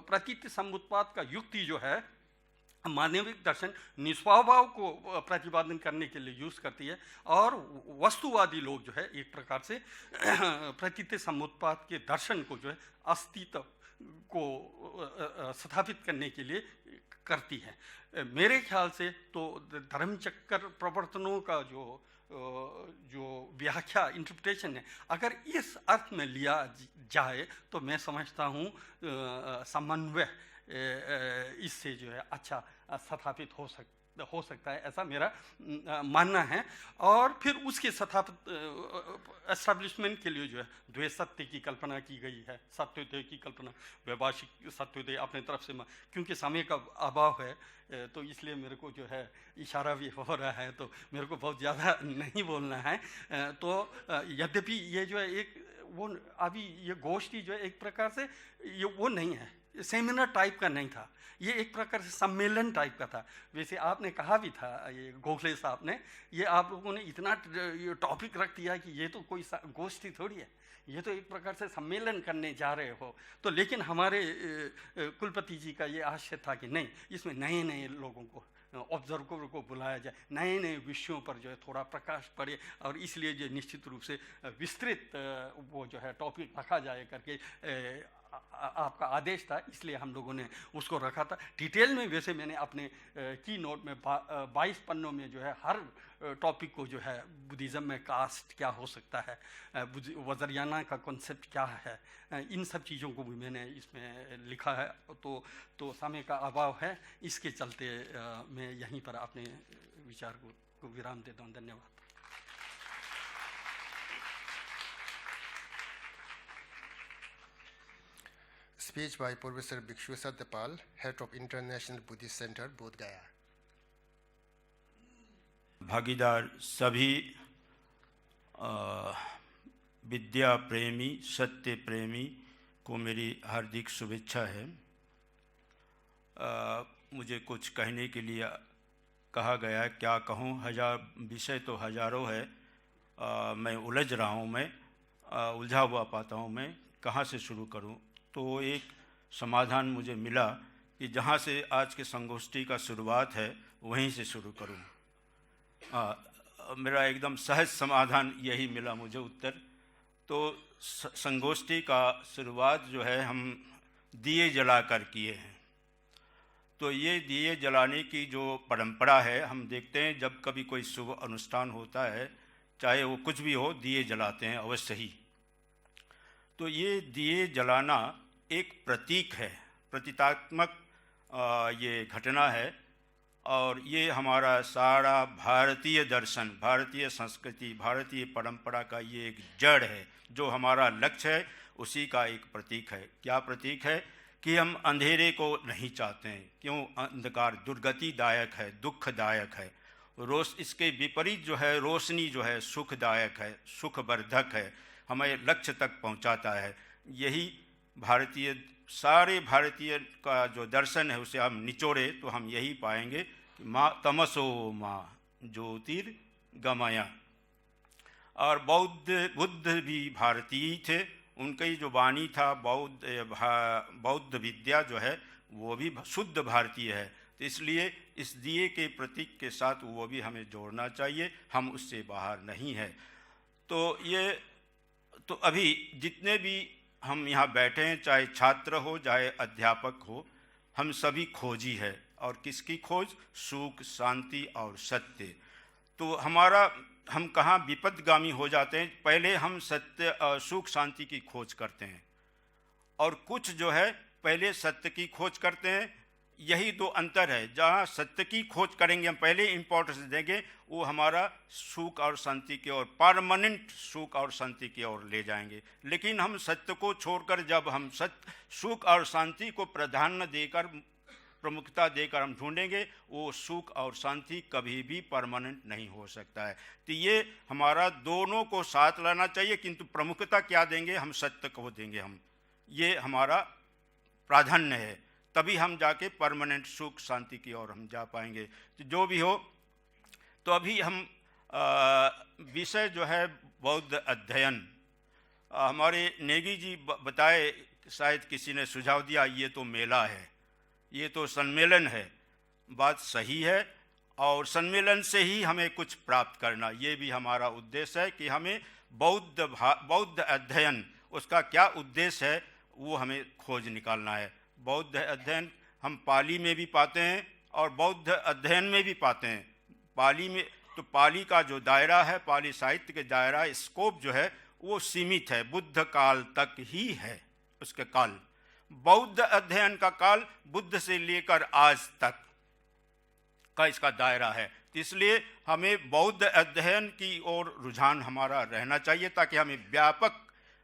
प्रतीत्य समुत्पाद का युक्ति जो है मानविक दर्शन निस्वभाव को प्रतिपादन करने के लिए यूज करती है, और वस्तुवादी लोग जो है एक प्रकार से प्रतीत्य समुत्पाद के दर्शन को जो है अस्तित्व को स्थापित करने के लिए करती है। मेरे ख्याल से तो धर्मचक्र प्रवर्तनों का जो व्याख्या इंटरप्रिटेशन है, अगर इस अर्थ में लिया जाए तो मैं समझता हूँ समन्वय इससे जो है अच्छा स्थापित हो हो सकता है, ऐसा मेरा मानना है। और फिर उसके एस्टैब्लिशमेंट के लिए जो है द्वैत सत्य की कल्पना की गई है, सत्योदय की कल्पना, वैभाषिक सत्योदय अपने तरफ से। क्योंकि समय का अभाव है तो इसलिए मेरे को जो है इशारा भी हो रहा है, तो मेरे को बहुत ज़्यादा नहीं बोलना है। तो यद्यपि ये जो है एक वो अभी ये गोष्ठी जो है एक प्रकार से ये वो नहीं है, सेमिनार टाइप का नहीं था, ये एक प्रकार से सम्मेलन टाइप का था। वैसे आपने कहा भी था, ये गोखले साहब ने, ये आप लोगों ने इतना ये टॉपिक रख दिया कि ये तो कोई गोष्ठी थोड़ी है, ये तो एक प्रकार से सम्मेलन करने जा रहे हो। तो लेकिन हमारे कुलपति जी का ये आशय था कि नहीं, इसमें नए नए लोगों को, ऑब्जर्वर को बुलाया जाए, नए नए विषयों पर जो है थोड़ा प्रकाश पड़े, और इसलिए जो निश्चित रूप से विस्तृत वो जो है टॉपिक रखा जाए करके आपका आदेश था, इसलिए हम लोगों ने उसको रखा था। डिटेल में वैसे मैंने अपने की नोट में 22 पन्नों में जो है हर टॉपिक को जो है, बुद्धिज़्म में कास्ट क्या हो सकता है, वज़रियाना का कॉन्सेप्ट क्या है, इन सब चीज़ों को भी मैंने इसमें लिखा है। तो समय का अभाव है, इसके चलते मैं यहीं पर अपने विचार को विराम देता हूँ। धन्यवाद। Speech by Professor Bhikshu Satyapal, Head of International Buddhist Center, Bodh Gaya. भागीदार सभी विद्या प्रेमी, सत्य प्रेमी को मेरी हार्दिक शुभेच्छा है। मुझे कुछ कहने के लिए कहा गया, क्या कहूँ, विषय तो हजारों है, मैं उलझ रहा हूँ, मैं उलझा हुआ पाता हूँ, मैं कहाँ से शुरू करूँ। तो एक समाधान मुझे मिला कि जहाँ से आज के संगोष्ठी का शुरुआत है वहीं से शुरू करूँ। मेरा एकदम सहज समाधान यही मिला मुझे उत्तर। तो संगोष्ठी का शुरुआत जो है हम दिए जलाकर किए हैं। तो ये दिए जलाने की जो परंपरा है, हम देखते हैं जब कभी कोई शुभ अनुष्ठान होता है, चाहे वो कुछ भी हो, दिए जलाते हैं अवश्य ही। तो ये दिए जलाना एक प्रतीक है, प्रतीकात्मक ये घटना है, और ये हमारा सारा भारतीय दर्शन, भारतीय संस्कृति, भारतीय परंपरा का ये एक जड़ है, जो हमारा लक्ष्य है, उसी का एक प्रतीक है। क्या प्रतीक है? कि हम अंधेरे को नहीं चाहते हैं। क्यों? अंधकार दुर्गतिदायक है, दुखदायक है। इसके विपरीत जो है रोशनी जो है सुखदायक है, सुखवर्धक है, हमें लक्ष्य तक पहुंचाता है। यही सारे भारतीय का जो दर्शन है उसे हम निचोड़े तो हम यही पाएंगे कि माँ तमसो माँ ज्योतिर्गमय। और बुद्ध भी भारतीय थे, उनकी जो वाणी था बौद्ध विद्या जो है वो भी शुद्ध भारतीय है। तो इसलिए इस दिए के प्रतीक के साथ वो भी हमें जोड़ना चाहिए, हम उससे बाहर नहीं हैं। तो अभी जितने भी हम यहाँ बैठे हैं, चाहे छात्र हो चाहे अध्यापक हो, हम सभी खोजी है। और किसकी खोज? सुख, शांति और सत्य। तो हम कहाँ विपदगामी हो जाते हैं, पहले हम सत्य सुख शांति की खोज करते हैं, और कुछ जो है पहले सत्य की खोज करते हैं। यही दो अंतर है। जहाँ सत्य की खोज करेंगे, हम पहले इम्पोर्टेंस देंगे, वो हमारा सुख और शांति की ओर, परमानेंट सुख और शांति की ओर ले जाएंगे। लेकिन हम सत्य को छोड़कर जब हम सुख और शांति को प्राधान्य देकर, प्रमुखता देकर हम ढूंढेंगे, वो सुख और शांति कभी भी परमानेंट नहीं हो सकता है। तो ये हमारा दोनों को साथ लाना चाहिए, किंतु प्रमुखता क्या देंगे? हम सत्य को देंगे। ये हमारा प्राधान्य है, तभी हम जाके परमानेंट सुख शांति की ओर हम जा पाएंगे। तो जो भी हो, तो अभी हम विषय जो है बौद्ध अध्ययन, हमारे नेगी जी बताए, शायद किसी ने सुझाव दिया ये तो मेला है, ये तो सम्मेलन है। बात सही है, और सम्मेलन से ही हमें कुछ प्राप्त करना, ये भी हमारा उद्देश्य है कि हमें बौद्ध अध्ययन, उसका क्या उद्देश्य है वो हमें खोज निकालना है। बौद्ध अध्ययन हम पाली में भी पाते हैं और बौद्ध अध्ययन में भी पाते हैं। पाली में तो पाली का जो दायरा है, पाली साहित्य के दायरा, स्कोप जो है वो सीमित है, बुद्ध काल तक ही है उसके काल। बौद्ध अध्ययन का काल बुद्ध से लेकर आज तक, का इसका दायरा है। तो इसलिए हमें बौद्ध अध्ययन की ओर रुझान हमारा रहना चाहिए ताकि हमें व्यापक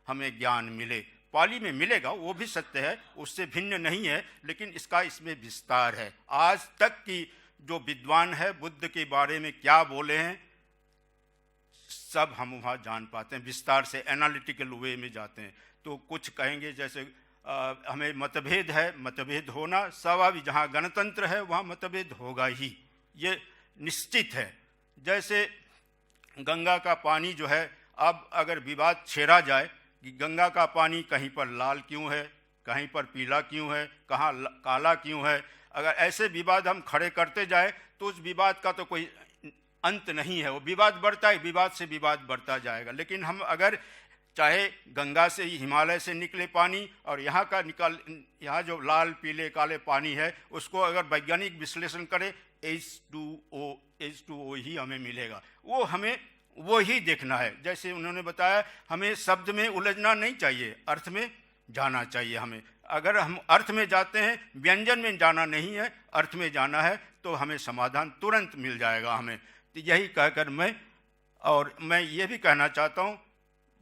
हमें ज्ञान मिले। पाली में मिलेगा, वो भी सत्य है, उससे भिन्न नहीं है, लेकिन इसका इसमें विस्तार है। आज तक की जो विद्वान है बुद्ध के बारे में क्या बोले हैं सब हम वहाँ जान पाते हैं, विस्तार से एनालिटिकल वे में जाते हैं। तो कुछ कहेंगे जैसे हमें मतभेद है, मतभेद होना स्वाभाविक, जहाँ गणतंत्र है वहाँ मतभेद होगा ही, ये निश्चित है। जैसे गंगा का पानी जो है, अब अगर विवाद छेड़ा जाए कि गंगा का पानी कहीं पर लाल क्यों है, कहीं पर पीला क्यों है, कहाँ काला क्यों है, अगर ऐसे विवाद हम खड़े करते जाए तो उस विवाद का तो कोई अंत नहीं है, वो विवाद बढ़ता है, विवाद से विवाद बढ़ता जाएगा। लेकिन हम अगर चाहे गंगा से हिमालय से निकले पानी और यहाँ जो लाल पीले काले पानी है उसको अगर वैज्ञानिक विश्लेषण करें H2O ही हमें मिलेगा, वो हमें वो ही देखना है। जैसे उन्होंने बताया हमें शब्द में उलझना नहीं चाहिए, अर्थ में जाना चाहिए हमें। अगर हम अर्थ में जाते हैं, व्यंजन में जाना नहीं है, अर्थ में जाना है, तो हमें समाधान तुरंत मिल जाएगा हमें। तो यही कहकर मैं ये भी कहना चाहता हूँ,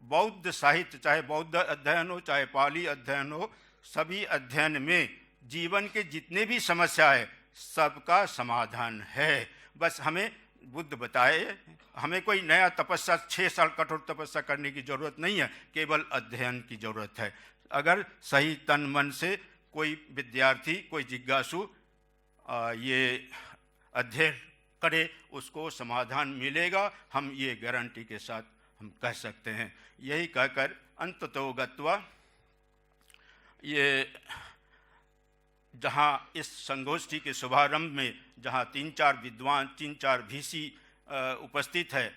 बौद्ध साहित्य चाहे बौद्ध अध्ययन हो चाहे पाली अध्ययन हो, सभी अध्ययन में जीवन के जितने भी समस्या है सबका समाधान है। बस हमें बुद्ध बताए, हमें कोई नया तपस्या 6 साल कठोर तपस्या करने की ज़रूरत नहीं है, केवल अध्ययन की ज़रूरत है। अगर सही तन मन से कोई विद्यार्थी, कोई जिज्ञासु ये अध्ययन करे, उसको समाधान मिलेगा, हम ये गारंटी के साथ हम कह सकते हैं। यही कहकर अंततो गत्वा, ये जहाँ इस संगोष्ठी के शुभारंभ में जहाँ 3-4 विद्वान 3-4 भीसी उपस्थित है,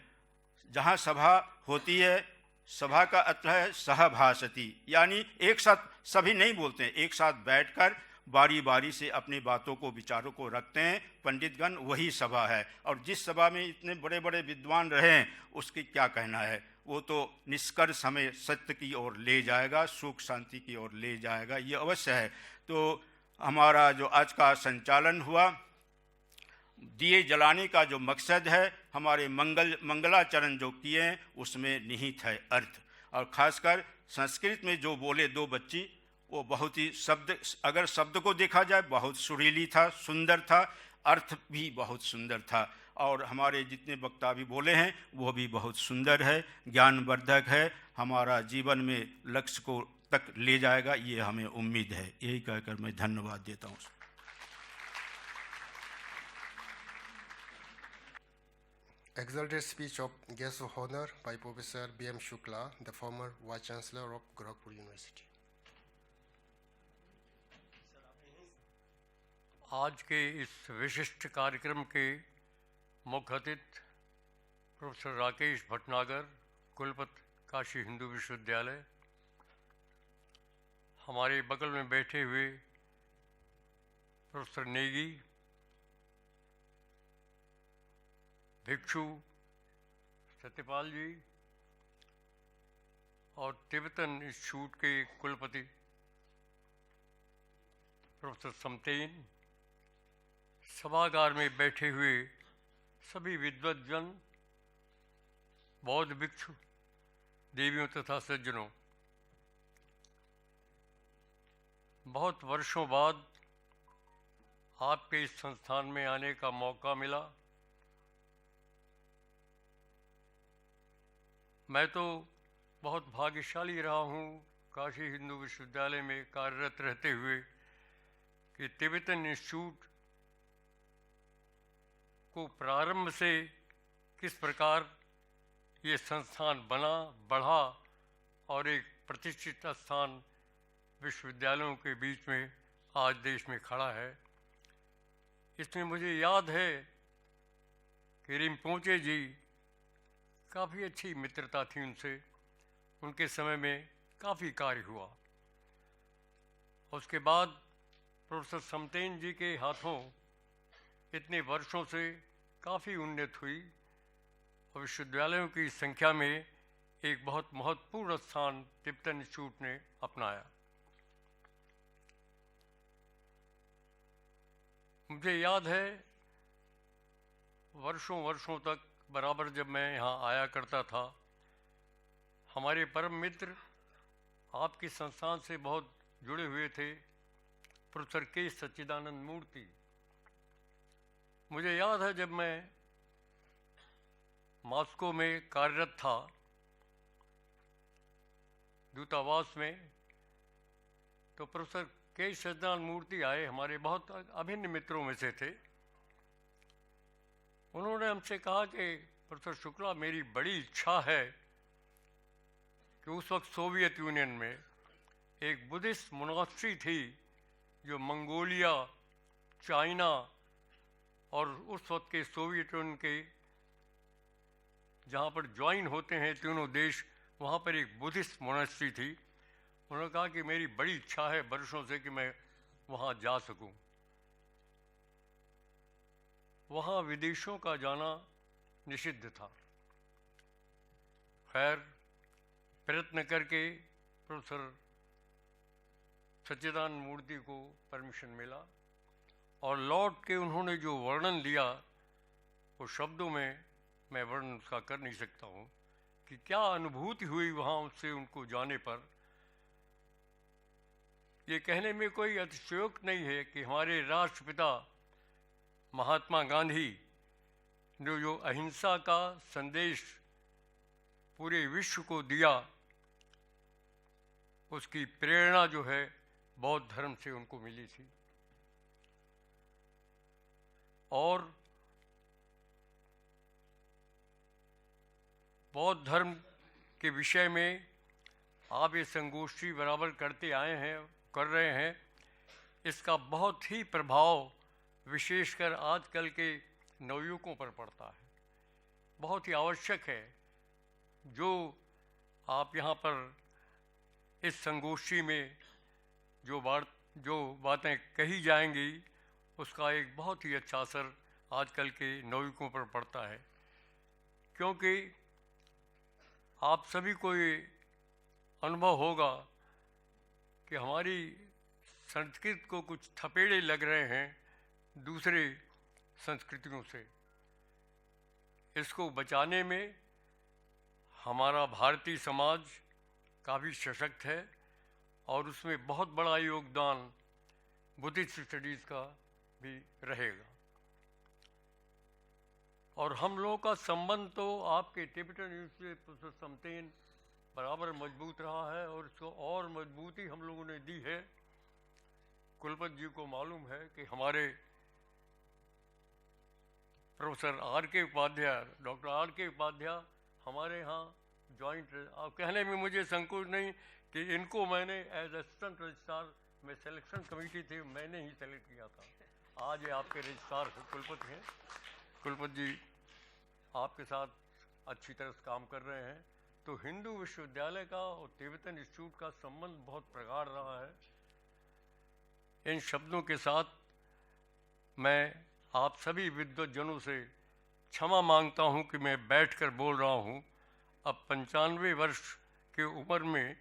जहाँ सभा होती है, सभा का अर्थ है सहभाषति, यानी एक साथ सभी नहीं बोलते हैं, एक साथ बैठकर बारी बारी से अपनी बातों को विचारों को रखते हैं पंडितगण, वही सभा है। और जिस सभा में इतने बड़े बड़े विद्वान रहे हैं उसकी क्या कहना है, वो तो निष्कर्ष हमें सत्य की ओर ले जाएगा, सुख शांति की ओर ले जाएगा, ये अवश्य है। तो हमारा जो आज का संचालन हुआ, दिए जलाने का जो मकसद है, हमारे मंगलाचरण जो किए हैं उसमें निहित है अर्थ। और खासकर संस्कृत में जो बोले 2 बच्ची, वो बहुत ही अगर शब्द को देखा जाए बहुत सुरीली था, सुंदर था, अर्थ भी बहुत सुंदर था। और हमारे जितने वक्ता भी बोले हैं वो भी बहुत सुंदर है, ज्ञानवर्धक है, हमारा जीवन में लक्ष्य को तक ले जाएगा, ये हमें उम्मीद है। यही कहकर मैं धन्यवाद देता हूँ। Exalted speech of guest of honor by Professor B.M. Shukla, the former Vice Chancellor of Gorakhpur University. आज के इस विशिष्ट कार्यक्रम के मुख्य अतिथि प्रोफेसर राकेश भटनागर, कुलपति काशी हिंदू विश्वविद्यालय, हमारे बगल में बैठे हुए प्रोफेसर नेगी, भिक्षु सत्यपाल जी और तिब्बतन इंस्टीट्यूट के कुलपति प्रोफेसर समतेन, सभागार में बैठे हुए सभी विद्वद्जन, बौद्ध भिक्षु, देवियों तथा सज्जनों, बहुत वर्षों बाद आपके इस संस्थान में आने का मौका मिला। मैं तो बहुत भाग्यशाली रहा हूँ काशी हिंदू विश्वविद्यालय में कार्यरत रहते हुए कि तिब्बतन इंस्टीट्यूट को प्रारंभ से किस प्रकार ये संस्थान बना, बढ़ा और एक प्रतिष्ठित स्थान विश्वविद्यालयों के बीच में आज देश में खड़ा है। इसमें मुझे याद है कि रिम्पोचे जी, काफ़ी अच्छी मित्रता थी उनसे, उनके समय में काफ़ी कार्य हुआ। उसके बाद प्रोफेसर समतेन जी के हाथों इतने वर्षों से काफ़ी उन्नति हुई और विश्वविद्यालयों की संख्या में एक बहुत महत्वपूर्ण स्थान तिब्बतन इंस्टीट्यूट ने अपनाया। मुझे याद है वर्षों वर्षों तक बराबर जब मैं यहाँ आया करता था, हमारे परम मित्र आपकी संस्थान से बहुत जुड़े हुए थे, प्रोफेसर के सच्चिदानंद मूर्ति। मुझे याद है जब मैं मॉस्को में कार्यरत था दूतावास में, तो प्रोफेसर के सच्चिदानंद मूर्ति आए, हमारे बहुत अभिन्न मित्रों में से थे। उन्होंने हमसे कहा कि प्रोफेसर शुक्ला, मेरी बड़ी इच्छा है कि उस वक्त सोवियत यूनियन में एक बुद्धिस्ट मोनास्ट्री थी जो मंगोलिया, चाइना और उस वक्त के सोवियत यूनियन के जहाँ पर ज्वाइन होते हैं तीनों देश, वहाँ पर एक बुद्धिस्ट मोनास्ट्री थी। उन्होंने कहा कि मेरी बड़ी इच्छा है वर्षों से कि मैं वहाँ जा सकूं। वहाँ विदेशों का जाना निषिद्ध था। खैर, प्रयत्न करके प्रोफेसर सच्चिदानंद मूर्ति को परमिशन मिला और लौट के उन्होंने जो वर्णन दिया वो शब्दों में मैं वर्णन उसका कर नहीं सकता हूँ कि क्या अनुभूति हुई वहाँ उससे उनको जाने पर। ये कहने में कोई अतिशयोक्ति नहीं है कि हमारे राष्ट्रपिता महात्मा गांधी ने जो अहिंसा का संदेश पूरे विश्व को दिया, उसकी प्रेरणा जो है बौद्ध धर्म से उनको मिली थी। और बौद्ध धर्म के विषय में आप ये संगोष्ठी बराबर करते आए हैं, कर रहे हैं। इसका बहुत ही प्रभाव विशेषकर आजकल के नवयुवकों पर पड़ता है। बहुत ही आवश्यक है जो आप यहाँ पर इस संगोष्ठी में जो बातें कही जाएंगी, उसका एक बहुत ही अच्छा असर आजकल के नवयुवकों पर पड़ता है। क्योंकि आप सभी को ये अनुभव होगा कि हमारी संस्कृति को कुछ थपेड़े लग रहे हैं दूसरे संस्कृतियों से। इसको बचाने में हमारा भारतीय समाज काफ़ी सशक्त है और उसमें बहुत बड़ा योगदान बुद्धिस्ट स्टडीज़ का भी रहेगा। और हम लोगों का संबंध तो आपके टिबेटन यूनिवर्सिटी से प्रोफेसर समतेन बराबर मजबूत रहा है और इसको और मजबूती हम लोगों ने दी है। कुलपति जी को मालूम है कि हमारे प्रोफेसर आर के उपाध्याय, डॉक्टर आर के उपाध्याय हमारे यहाँ जॉइंट, कहने में मुझे संकोच नहीं कि इनको मैंने एज असिस्टेंट रजिस्ट्रार में सिलेक्शन कमेटी थी, मैंने ही सेलेक्ट किया था। आज ये आपके रजिस्ट्रार कुलपति हैं। कुलपति जी आपके साथ अच्छी तरह से काम कर रहे हैं। तो हिंदू विश्वविद्यालय का और तिब्बतन इंस्टीट्यूट का संबंध बहुत प्रगाढ़ रहा है। इन शब्दों के साथ मैं आप सभी विद्वज्जनों से क्षमा मांगता हूं कि मैं बैठकर बोल रहा हूं। अब 95 वर्ष की उम्र में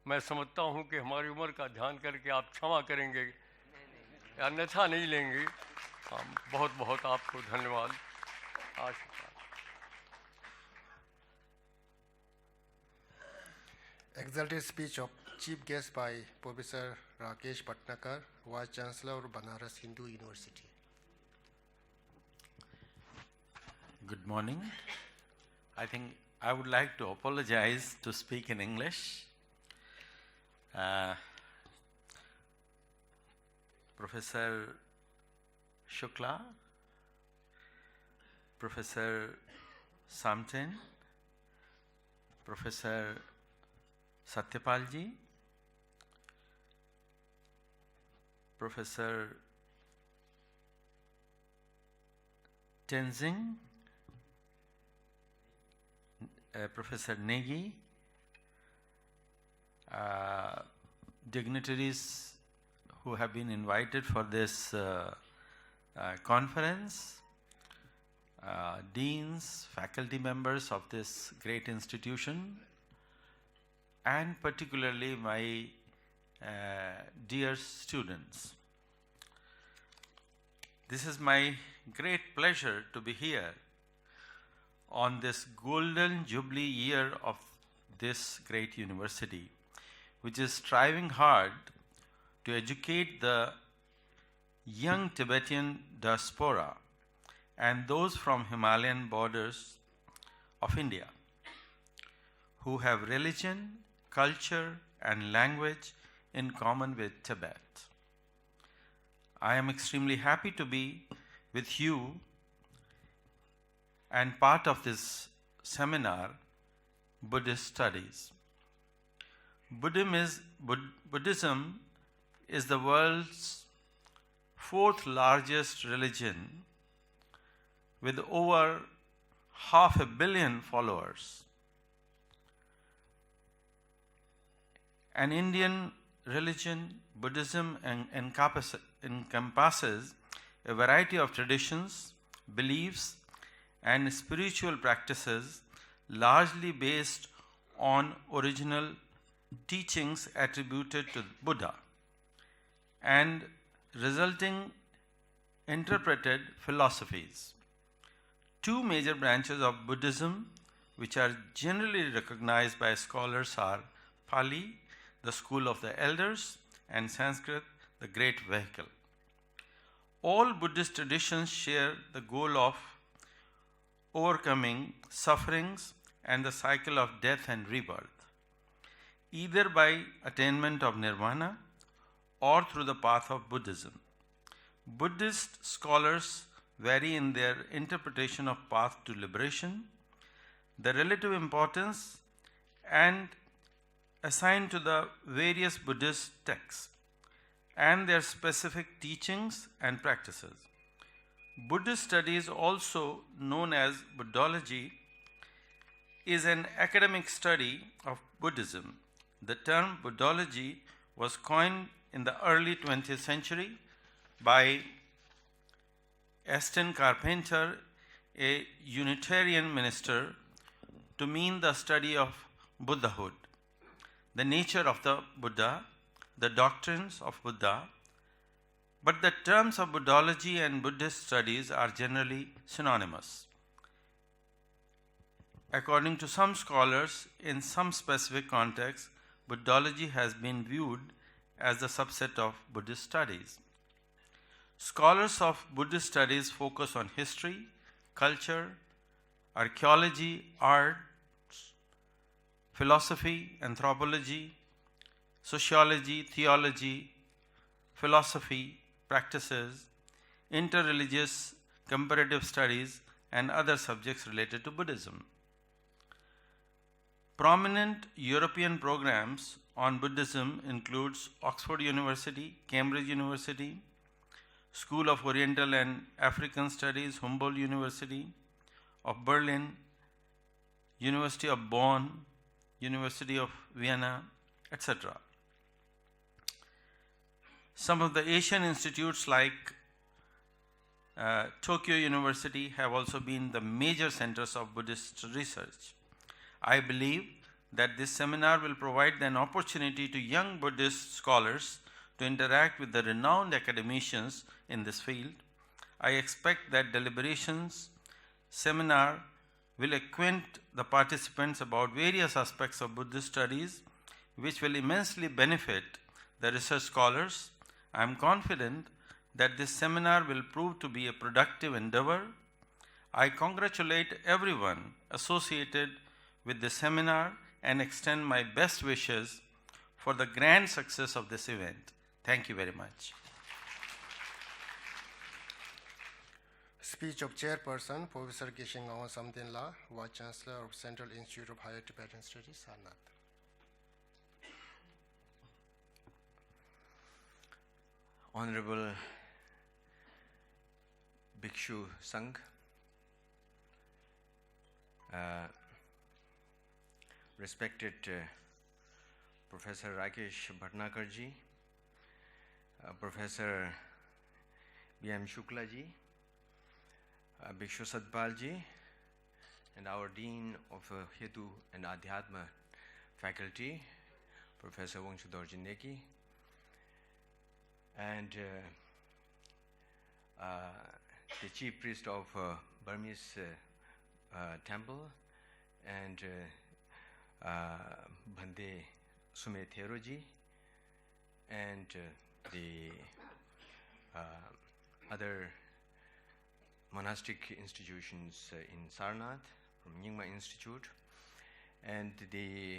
मैं समझता हूं कि हमारी उम्र का ध्यान करके आप क्षमा करेंगे, अन्यथा नहीं लेंगे। बहुत बहुत आपको धन्यवाद। आशीर्वाद। Exalted speech of chief guest by Professor Rakesh Patnakar, Vice Chancellor of Banaras Hindu University. Good morning. I think I would like to apologize to speak in English. Professor Shukla, Professor Samten, Professor Satyapalji, Professor Tenzing, Professor Negi, dignitaries who have been invited for this conference, deans, faculty members of this great institution, and particularly my dear students. This is my great pleasure to be here on this golden jubilee year of this great university, which is striving hard to educate the young Tibetan diaspora and those from Himalayan borders of India who have religion, culture, and language in common with Tibet. I am extremely happy to be with you and part of this seminar, Buddhist Studies. Buddhism is the world's fourth largest religion with over 500 million followers. An Indian religion, Buddhism encompasses a variety of traditions, beliefs, and spiritual practices largely based on original teachings attributed to Buddha and resulting interpreted philosophies. Two major branches of Buddhism which are generally recognized by scholars are Pali, the school of the elders, and Sanskrit, the great vehicle. All Buddhist traditions share the goal of overcoming sufferings and the cycle of death and rebirth, either by attainment of nirvana or through the path of Buddhism. Buddhist scholars vary in their interpretation of path to liberation, the relative importance and assigned to the various Buddhist texts, and their specific teachings and practices. Buddhist studies, also known as Buddhology, is an academic study of Buddhism. The term Buddhology was coined in the early 20th century by Aston Carpenter, a Unitarian minister, to mean the study of Buddhahood, the nature of the Buddha, the doctrines of Buddha, but the terms of Buddhology and Buddhist studies are generally synonymous. According to some scholars, in some specific contexts, Buddhology has been viewed as the subset of Buddhist studies. Scholars of Buddhist studies focus on history, culture, archaeology, art, philosophy, anthropology, sociology, theology, philosophy, practices, interreligious comparative studies, and other subjects related to Buddhism. Prominent European programs on Buddhism includes Oxford University, Cambridge University, School of Oriental and African Studies, Humboldt University of Berlin, University of Bonn, University of Vienna, etc. Some of the Asian institutes like Tokyo University have also been the major centers of Buddhist research. I believe that this seminar will provide an opportunity to young Buddhist scholars to interact with the renowned academicians in this field. I expect that deliberations seminar will acquaint the participants about various aspects of Buddhist studies, which will immensely benefit the research scholars. I am confident that this seminar will prove to be a productive endeavor. I congratulate everyone associated with this seminar and extend my best wishes for the grand success of this event. Thank you very much. Speech of Chairperson, Professor Geshe Ngawang Samdinla, Vice Chancellor of Central Institute of Higher Tibetan Studies, Sarnath. Honorable Bhikshu Sangh, respected Professor Rakesh Bhatnagar ji, Professor B.M. Shukla ji, Bhikshu Satpal ji, and our Dean of Hetu and Adhyatma faculty, Professor Wangshu Dorje Neki, and the chief priest of Burmese temple, and Bhande Sumetheroji, and the other monastic institutions in Sarnath from Nyingma Institute, and the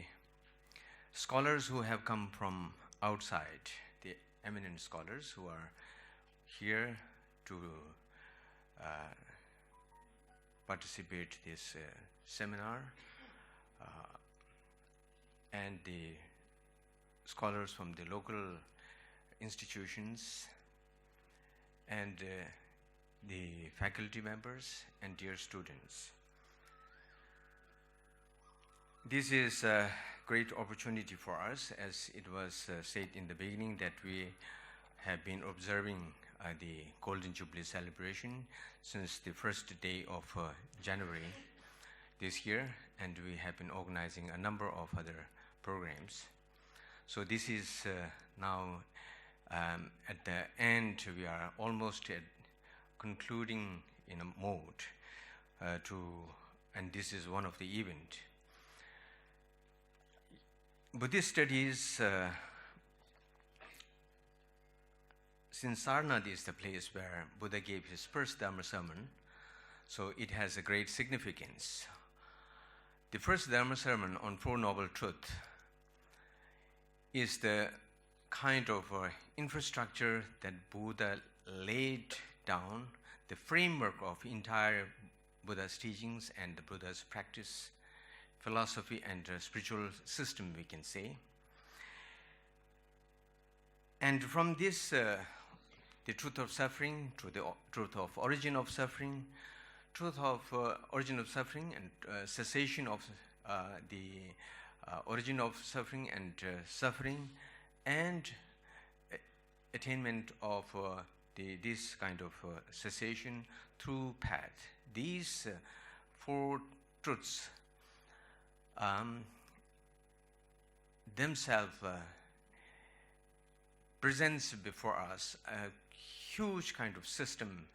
scholars who have come from outside, the eminent scholars who are here to participate this seminar, and the scholars from the local institutions, and the faculty members and dear students. This is a great opportunity for us, as it was said in the beginning, that we have been observing the Golden Jubilee celebration since the first day of January this year, and we have been organizing a number of other programs. So this is now at the end. We are almost at concluding in a mode and this is one of the event. Buddhist studies, since Sarnath is the place where Buddha gave his first Dharma sermon, so it has a great significance. The first Dharma sermon on Four Noble Truths is the kind of infrastructure that Buddha laid down, the framework of entire Buddha's teachings and the Buddha's practice, philosophy and spiritual system, we can say. And from this, the truth of suffering, truth of origin of suffering, truth of origin of suffering and cessation of the origin of suffering and suffering, and attainment of this kind of cessation through path. These four truths themselves presents before us a huge kind of system,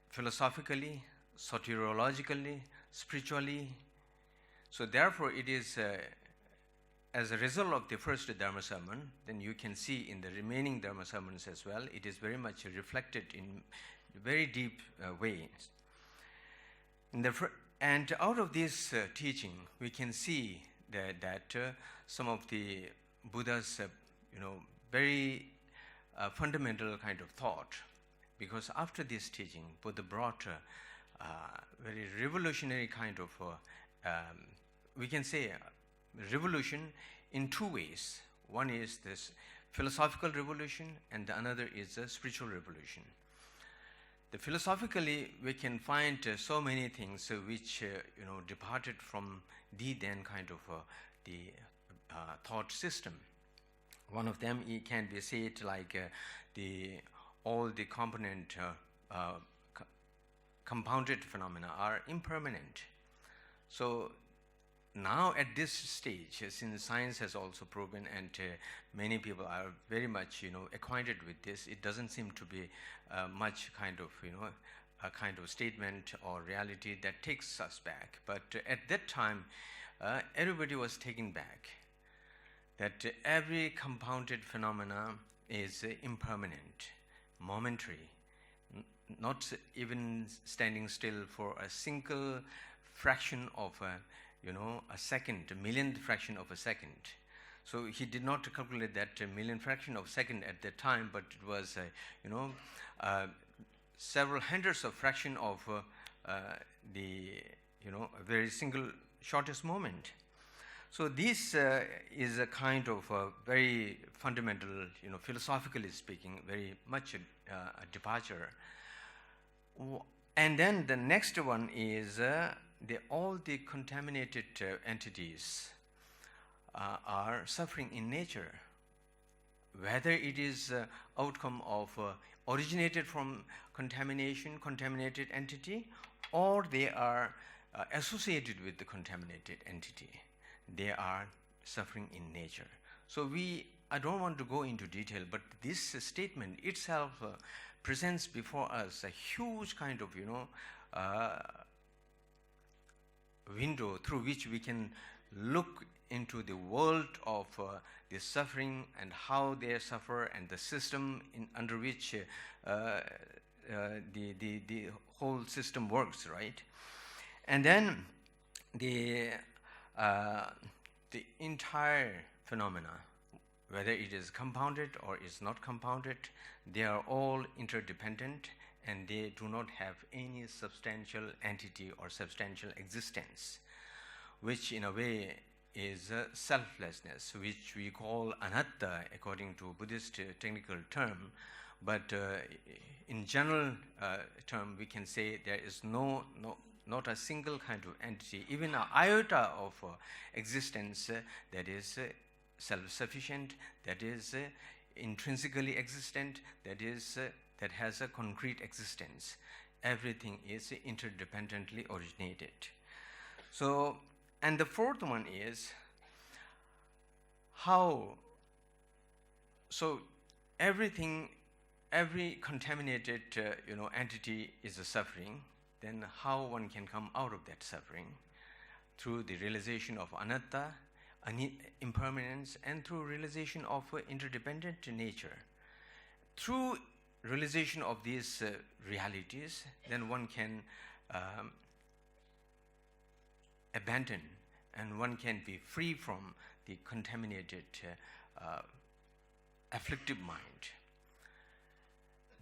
philosophically, soteriologically, spiritually. So therefore it is as a result of the first Dharma sermon, then you can see in the remaining Dharma sermons as well, it is very much reflected in very deep ways. And out of this teaching, we can see that some of the Buddha's, very fundamental kind of thought, because after this teaching, Buddha brought a very revolutionary kind of, we can say, revolution in two ways. One is this philosophical revolution, and the another is a spiritual revolution. The philosophically, we can find so many things which departed from the then kind of the thought system. One of them, it can be said like all the component compounded phenomena are impermanent. So now at this stage, since science has also proven, and many people are very much acquainted with this, it doesn't seem to be much kind of a kind of statement or reality that takes us back. But at that time, everybody was taken back that every compounded phenomena is impermanent, momentary, not even standing still for a single fraction of a second, a millionth fraction of a second. So he did not calculate that millionth fraction of a second at that time, but it was several hundreds of fraction of the a very single shortest moment. So this is a kind of very fundamental, philosophically speaking, very much a departure. And then the next one is all the contaminated entities are suffering in nature, whether it is outcome of originated from contaminated entity, or they are associated with the contaminated entity. They are suffering in nature. So we I don't want to go into detail, but this statement itself presents before us a huge kind of, window through which we can look into the world of the suffering and how they suffer and the system under which the whole system works, right? And then the entire phenomena, whether it is compounded or is not compounded, they are all interdependent and they do not have any substantial entity or substantial existence, which in a way is selflessness, which we call anatta according to Buddhist technical term, but in general term we can say there is not a single kind of entity, even an iota of existence that is self-sufficient, that is intrinsically existent, that has a concrete existence. Everything is interdependently originated. So, and the fourth one is how, so everything, every contaminated entity is a suffering, then how one can come out of that suffering through the realization of anatta, impermanence, and through realization of interdependent nature. Through realization of these realities, then one can abandon and one can be free from the contaminated afflictive mind.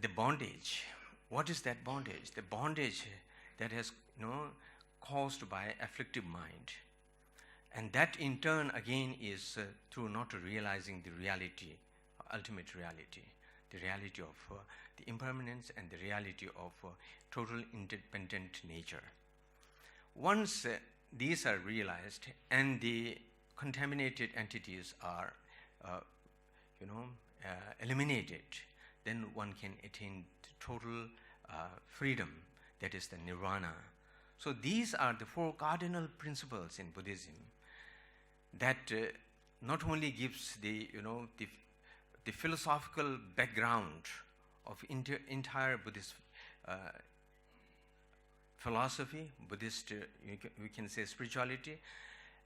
The bondage, what is that bondage? The bondage that has caused by afflictive mind. And that in turn again is through not realizing the reality, ultimate reality, the reality of the impermanence and the reality of total independent nature. Once these are realized and the contaminated entities are eliminated, then one can attain total freedom, that is the nirvana. So these are the four cardinal principles in Buddhism that not only gives the philosophical background of entire Buddhist philosophy, Buddhist we can say spirituality,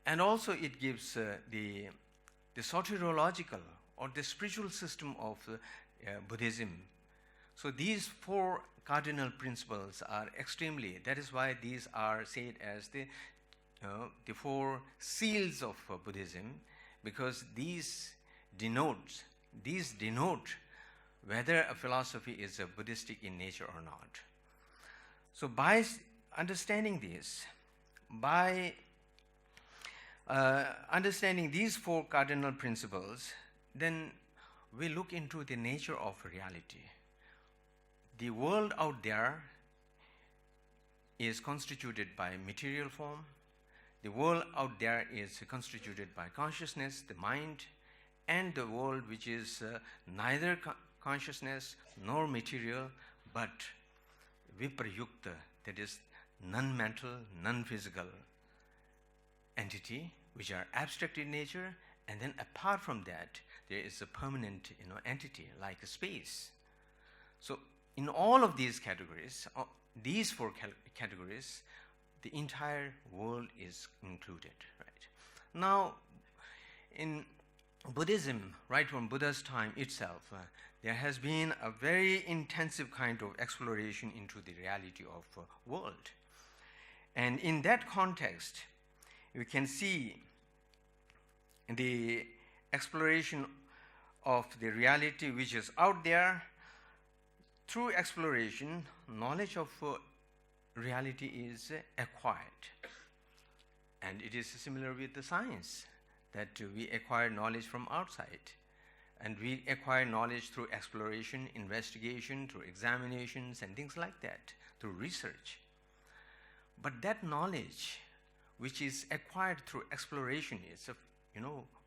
and also it gives the soteriological or the spiritual system of Buddhism. So these four cardinal principles are extremely, that is why these are said as the four seals of Buddhism, because these denote whether a philosophy is Buddhistic in nature or not. So by understanding this, by understanding these four cardinal principles, then we look into the nature of reality. The world out there is constituted by material form. The world out there is constituted by consciousness, the mind, and the world which is neither consciousness nor material, but viprayukta, that is non-mental, non-physical entity, which are abstract in nature, and then apart from that, there is a permanent entity like a space. So in all of these categories, these four categories, the entire world is included, right? Now, in Buddhism, right from Buddha's time itself, there has been a very intensive kind of exploration into the reality of world. And in that context, you can see the exploration of the reality which is out there. Through exploration, knowledge of reality is acquired. And it is similar with the science, that we acquire knowledge from outside. And we acquire knowledge through exploration, investigation, through examinations and things like that, through research. But that knowledge which is acquired through exploration is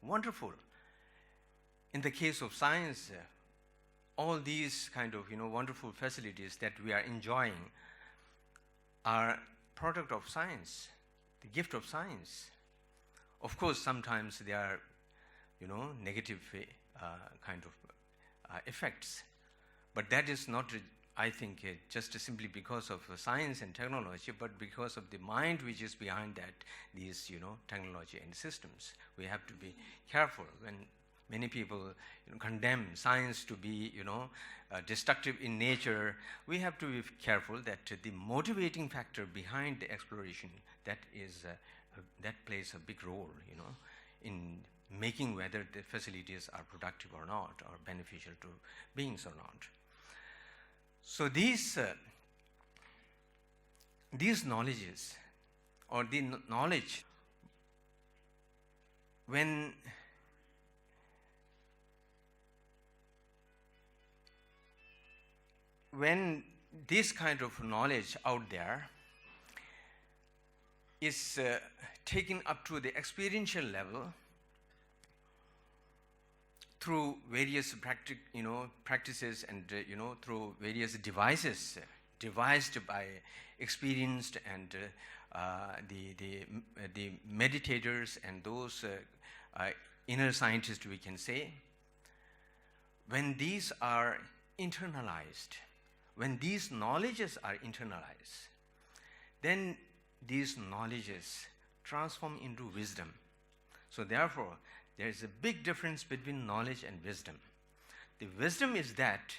wonderful. In the case of science, all these kind of wonderful facilities that we are enjoying are product of science, the gift of science. Of course, sometimes there are negative kind of effects. But that is not, I think, just simply because of science and technology, but because of the mind which is behind that, these, technology and systems. We have to be careful when many people condemn science to be, destructive in nature. We have to be careful that the motivating factor behind the exploration, that plays a big role, in making whether the facilities are productive or not, or beneficial to beings or not. So these knowledges, or the knowledge, when this kind of knowledge out there is taken up to the experiential level through various practices and through various devices devised by experienced and the meditators and those inner scientists, we can say, when these are internalized, when these knowledges are internalized, then these knowledges transform into wisdom. So therefore, there is a big difference between knowledge and wisdom. The wisdom is that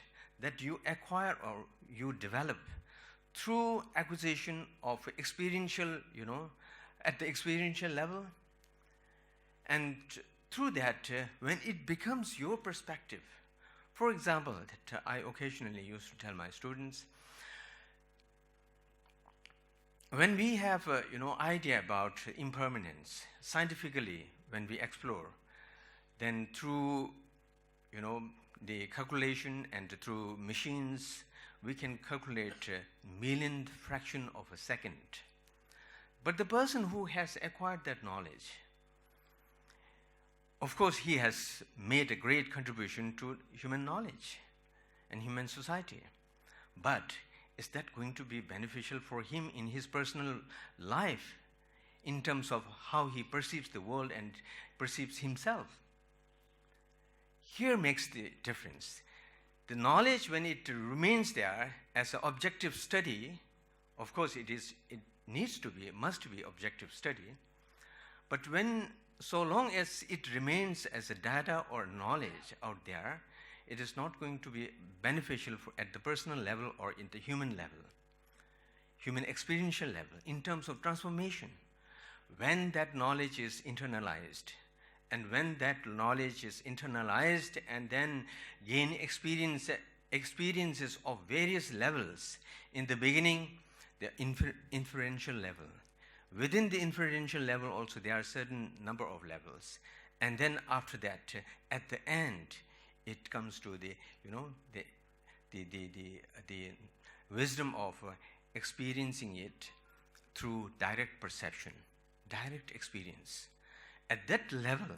you acquire or you develop through acquisition of experiential, at the experiential level, and through that, when it becomes your perspective. For example, that I occasionally used to tell my students, when we have idea about impermanence, scientifically, when we explore, then through the calculation and through machines, we can calculate a millionth fraction of a second. But the person who has acquired that knowledge, of course, he has made a great contribution to human knowledge and human society. But is that going to be beneficial for him in his personal life, in terms of how he perceives the world and perceives himself? Here makes the difference. The knowledge, when it remains there as an objective study, of course it must be objective study, but so long as it remains as a data or knowledge out there, it is not going to be beneficial at the personal level or in the human level, human experiential level, in terms of transformation. When that knowledge is internalized, and when that knowledge is internalized and then gain experiences of various levels, in the beginning, the inferential level. Within the inferential level also there are certain number of levels. And then after that, at the end, it comes to the wisdom of experiencing it through direct perception, direct experience. At that level,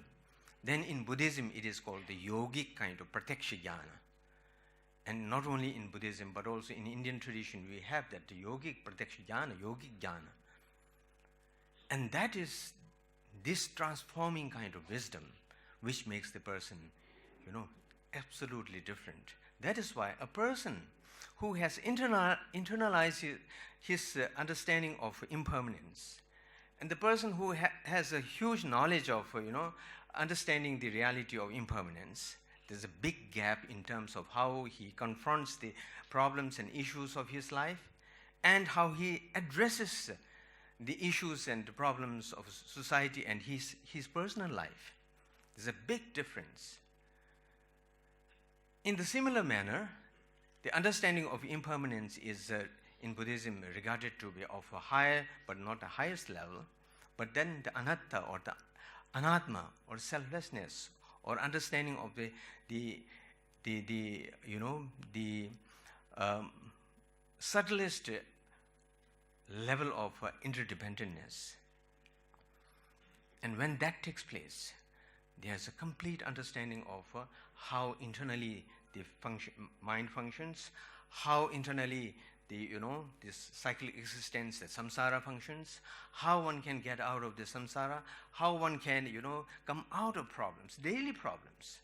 then in Buddhism it is called the yogic kind of pratyaksha jnana. And not only in Buddhism, but also in Indian tradition, we have that the yogic pratyaksha jnana, yogic jnana. And that is this transforming kind of wisdom which makes the person, absolutely different. That is why a person who has internalized his understanding of impermanence, and the person who has a huge knowledge of, understanding the reality of impermanence, there's a big gap in terms of how he confronts the problems and issues of his life, and how he addresses the issues and the problems of society and his personal life. There's a big difference. In the similar manner, the understanding of impermanence is in Buddhism regarded to be of a higher but not the highest level, but then the anatta or the anatma or selflessness or understanding of the subtlest level of interdependentness. And when that takes place, there's a complete understanding of how internally the mind functions, how internally this cyclic existence, the samsara functions, how one can get out of the samsara, how one can, come out of problems, daily problems.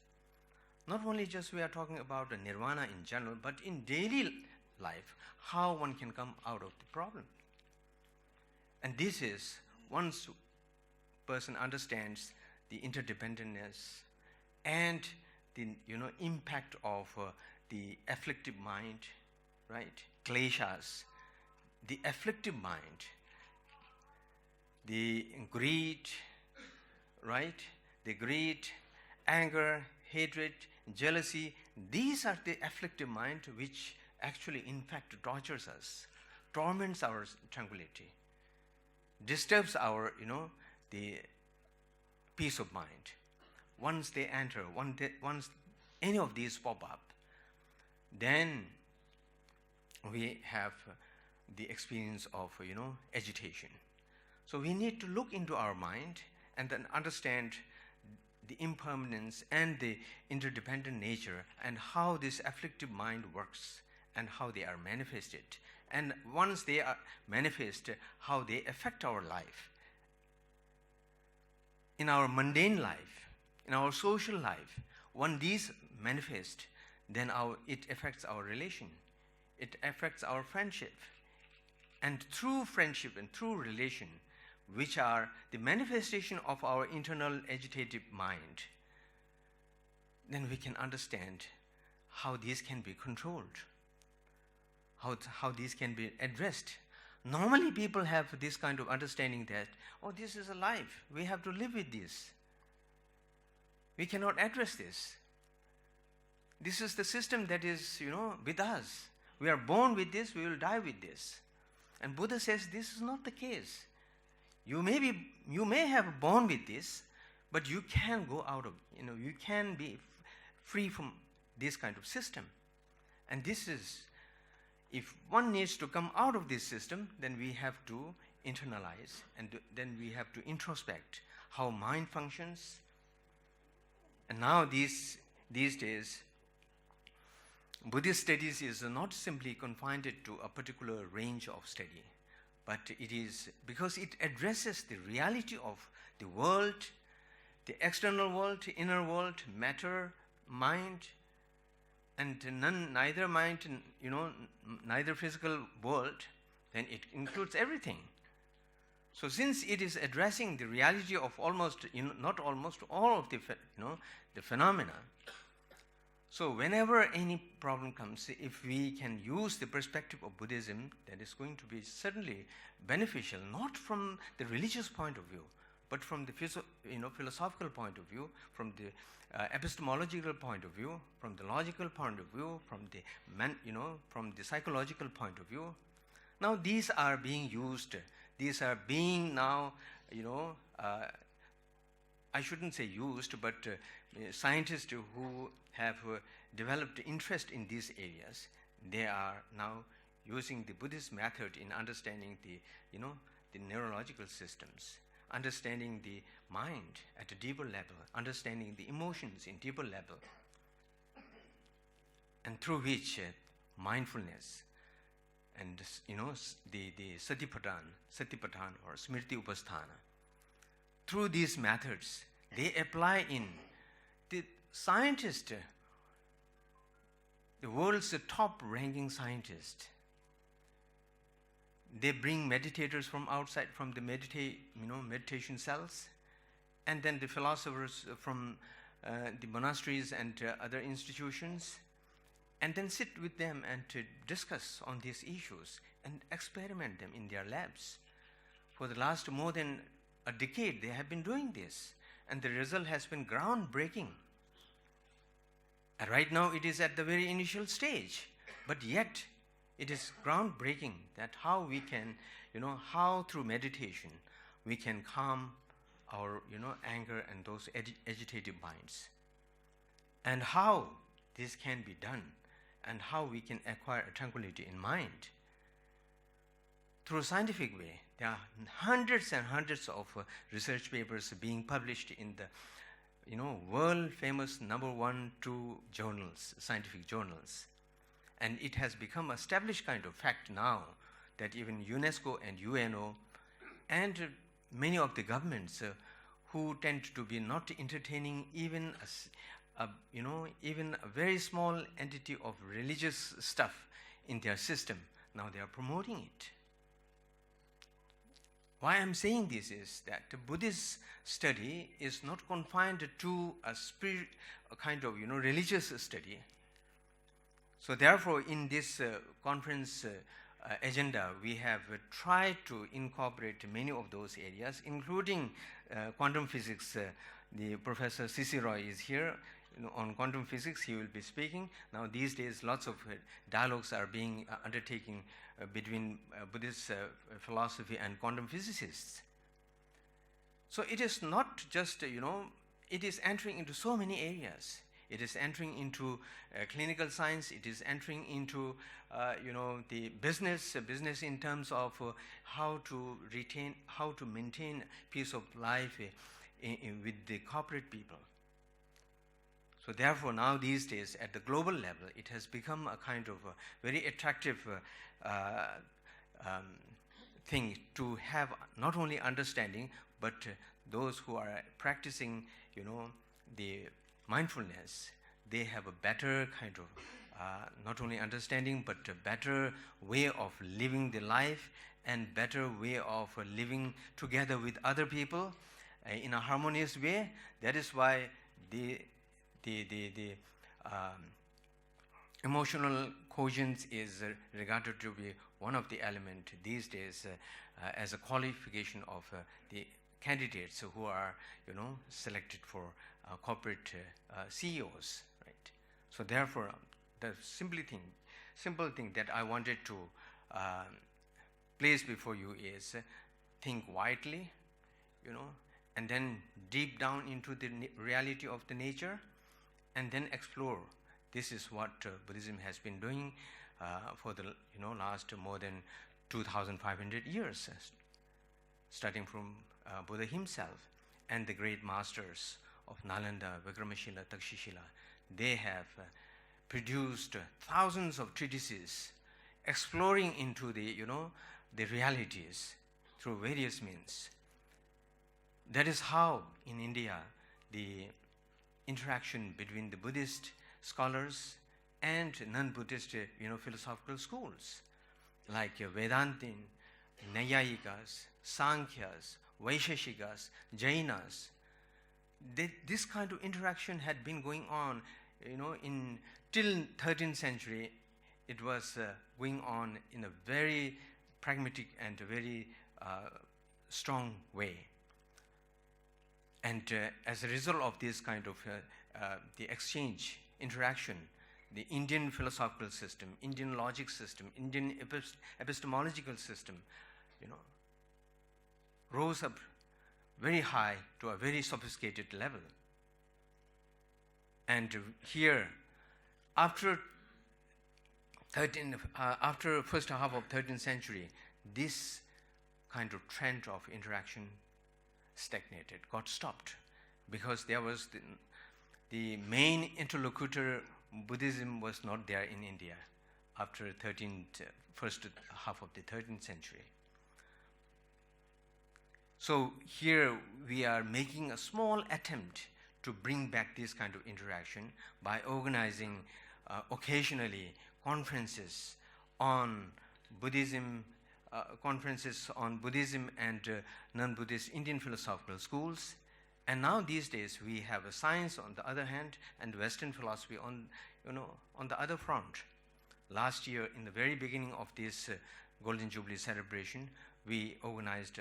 Not only just we are talking about the nirvana in general, but in daily life, how one can come out of the problem. And this is, once person understands the interdependentness and the impact of the afflictive mind, right? Kleshas, the afflictive mind, the greed, right? The greed, anger, hatred, jealousy, these are the afflictive mind which actually in fact tortures us, torments our tranquility, disturbs our, the peace of mind. Once they enter, once any of these pop up, then we have the experience of, agitation. So we need to look into our mind and then understand the impermanence and the interdependent nature and how this afflictive mind works and how they are manifested. And once they are manifest, how they affect our life. In our mundane life, in our social life, when these manifest, then it affects our relation. It affects our friendship. And through friendship and through relation, which are the manifestation of our internal agitated mind, then we can understand how these can be controlled, how these can be addressed. Normally people have this kind of understanding that, oh, this is a life, we have to live with this. We cannot address this. This is the system that is, with us. We are born with this, we will die with this. And Buddha says this is not the case. You may have born with this, but you can go out of, you can be free from this kind of system. And this is, if one needs to come out of this system, then we have to internalize and then we have to introspect how mind functions. And now these days, Buddhist studies is not simply confined to a particular range of study, but it is because it addresses the reality of the world, the external world, inner world, matter, mind, and neither mind, neither physical world, then it includes everything. So since it is addressing the reality of almost, not almost, all of the phenomena, so whenever any problem comes, if we can use the perspective of Buddhism, that is going to be certainly beneficial, not from the religious point of view, but from the philosophical point of view, from the epistemological point of view, from the logical point of view, from the psychological point of view. Now these are being used. These are being now, I shouldn't say used, but scientists who have developed interest in these areas, they are now using the Buddhist method in understanding the neurological systems, understanding the mind at a deeper level, understanding the emotions in deeper level, and through which mindfulness and the Satipatthana or Smriti Upasthana, through these methods they apply in the scientist, the world's top ranking scientist. They bring meditators from outside, from the meditation cells, and then the philosophers from the monasteries and other institutions, and then sit with them and to discuss on these issues and experiment them in their labs. For the last more than a decade, they have been doing this, and the result has been groundbreaking. And right now, it is at the very initial stage, but yet it is groundbreaking that how we can, how through meditation we can calm our, anger and those agitated minds, and how this can be done, and how we can acquire a tranquility in mind. Through a scientific way, there are hundreds and hundreds of research papers being published in the world famous number 1, 2 journals, scientific journals. And it has become an established kind of fact now that even UNESCO and UNO and many of the governments who tend to be not entertaining even even a very small entity of religious stuff in their system. Now they are promoting it. Why I'm saying this is that the Buddhist study is not confined to a kind of religious study. So therefore, in this conference agenda, we have tried to incorporate many of those areas, including quantum physics. The Professor C.C. Roy is here. On quantum physics, he will be speaking. Now, these days, lots of dialogues are being undertaken between Buddhist philosophy and quantum physicists. So it is not just, it is entering into so many areas. It is entering into clinical science. It is entering into, the business in terms of how to maintain peace of life with the corporate people. So therefore, now these days, at the global level, it has become a kind of a very attractive thing to have not only understanding, but those who are practicing, the mindfulness, they have a better kind of not only understanding, but a better way of living the life and better way of living together with other people in a harmonious way. That is why the emotional quotient is regarded to be one of the elements these days as a qualification of the candidates who are, selected for corporate CEOs, right? So therefore, the simple thing that I wanted to place before you is think widely, and then deep down into the reality of the nature, and then explore. This is what Buddhism has been doing for the last more than 2,500 years, starting from Buddha himself and the great masters of Nalanda, Vikramashila, Takshashila. They have produced thousands of treatises exploring into the the realities through various means. That is how in India the interaction between the Buddhist scholars and non-Buddhist philosophical schools like Vedantin, Nayayikas, Sankhyas, Vaisheshikas, Jainas. This kind of interaction had been going on, till 13th century. It was going on in a very pragmatic and very strong way. And as a result of this kind of the exchange, interaction, the Indian philosophical system, Indian logic system, Indian epistemological system, rose up very high to a very sophisticated level. And here, after first half of 13th century, this kind of trend of interaction stagnated, got stopped, because there was the main interlocutor. Buddhism was not there in India after first half of the 13th century. So here we are making a small attempt to bring back this kind of interaction by organizing occasionally conferences on Buddhism, and non-Buddhist Indian philosophical schools. And now these days we have a science on the other hand and Western philosophy on the other front. Last year, in the very beginning of this Golden Jubilee celebration, we organized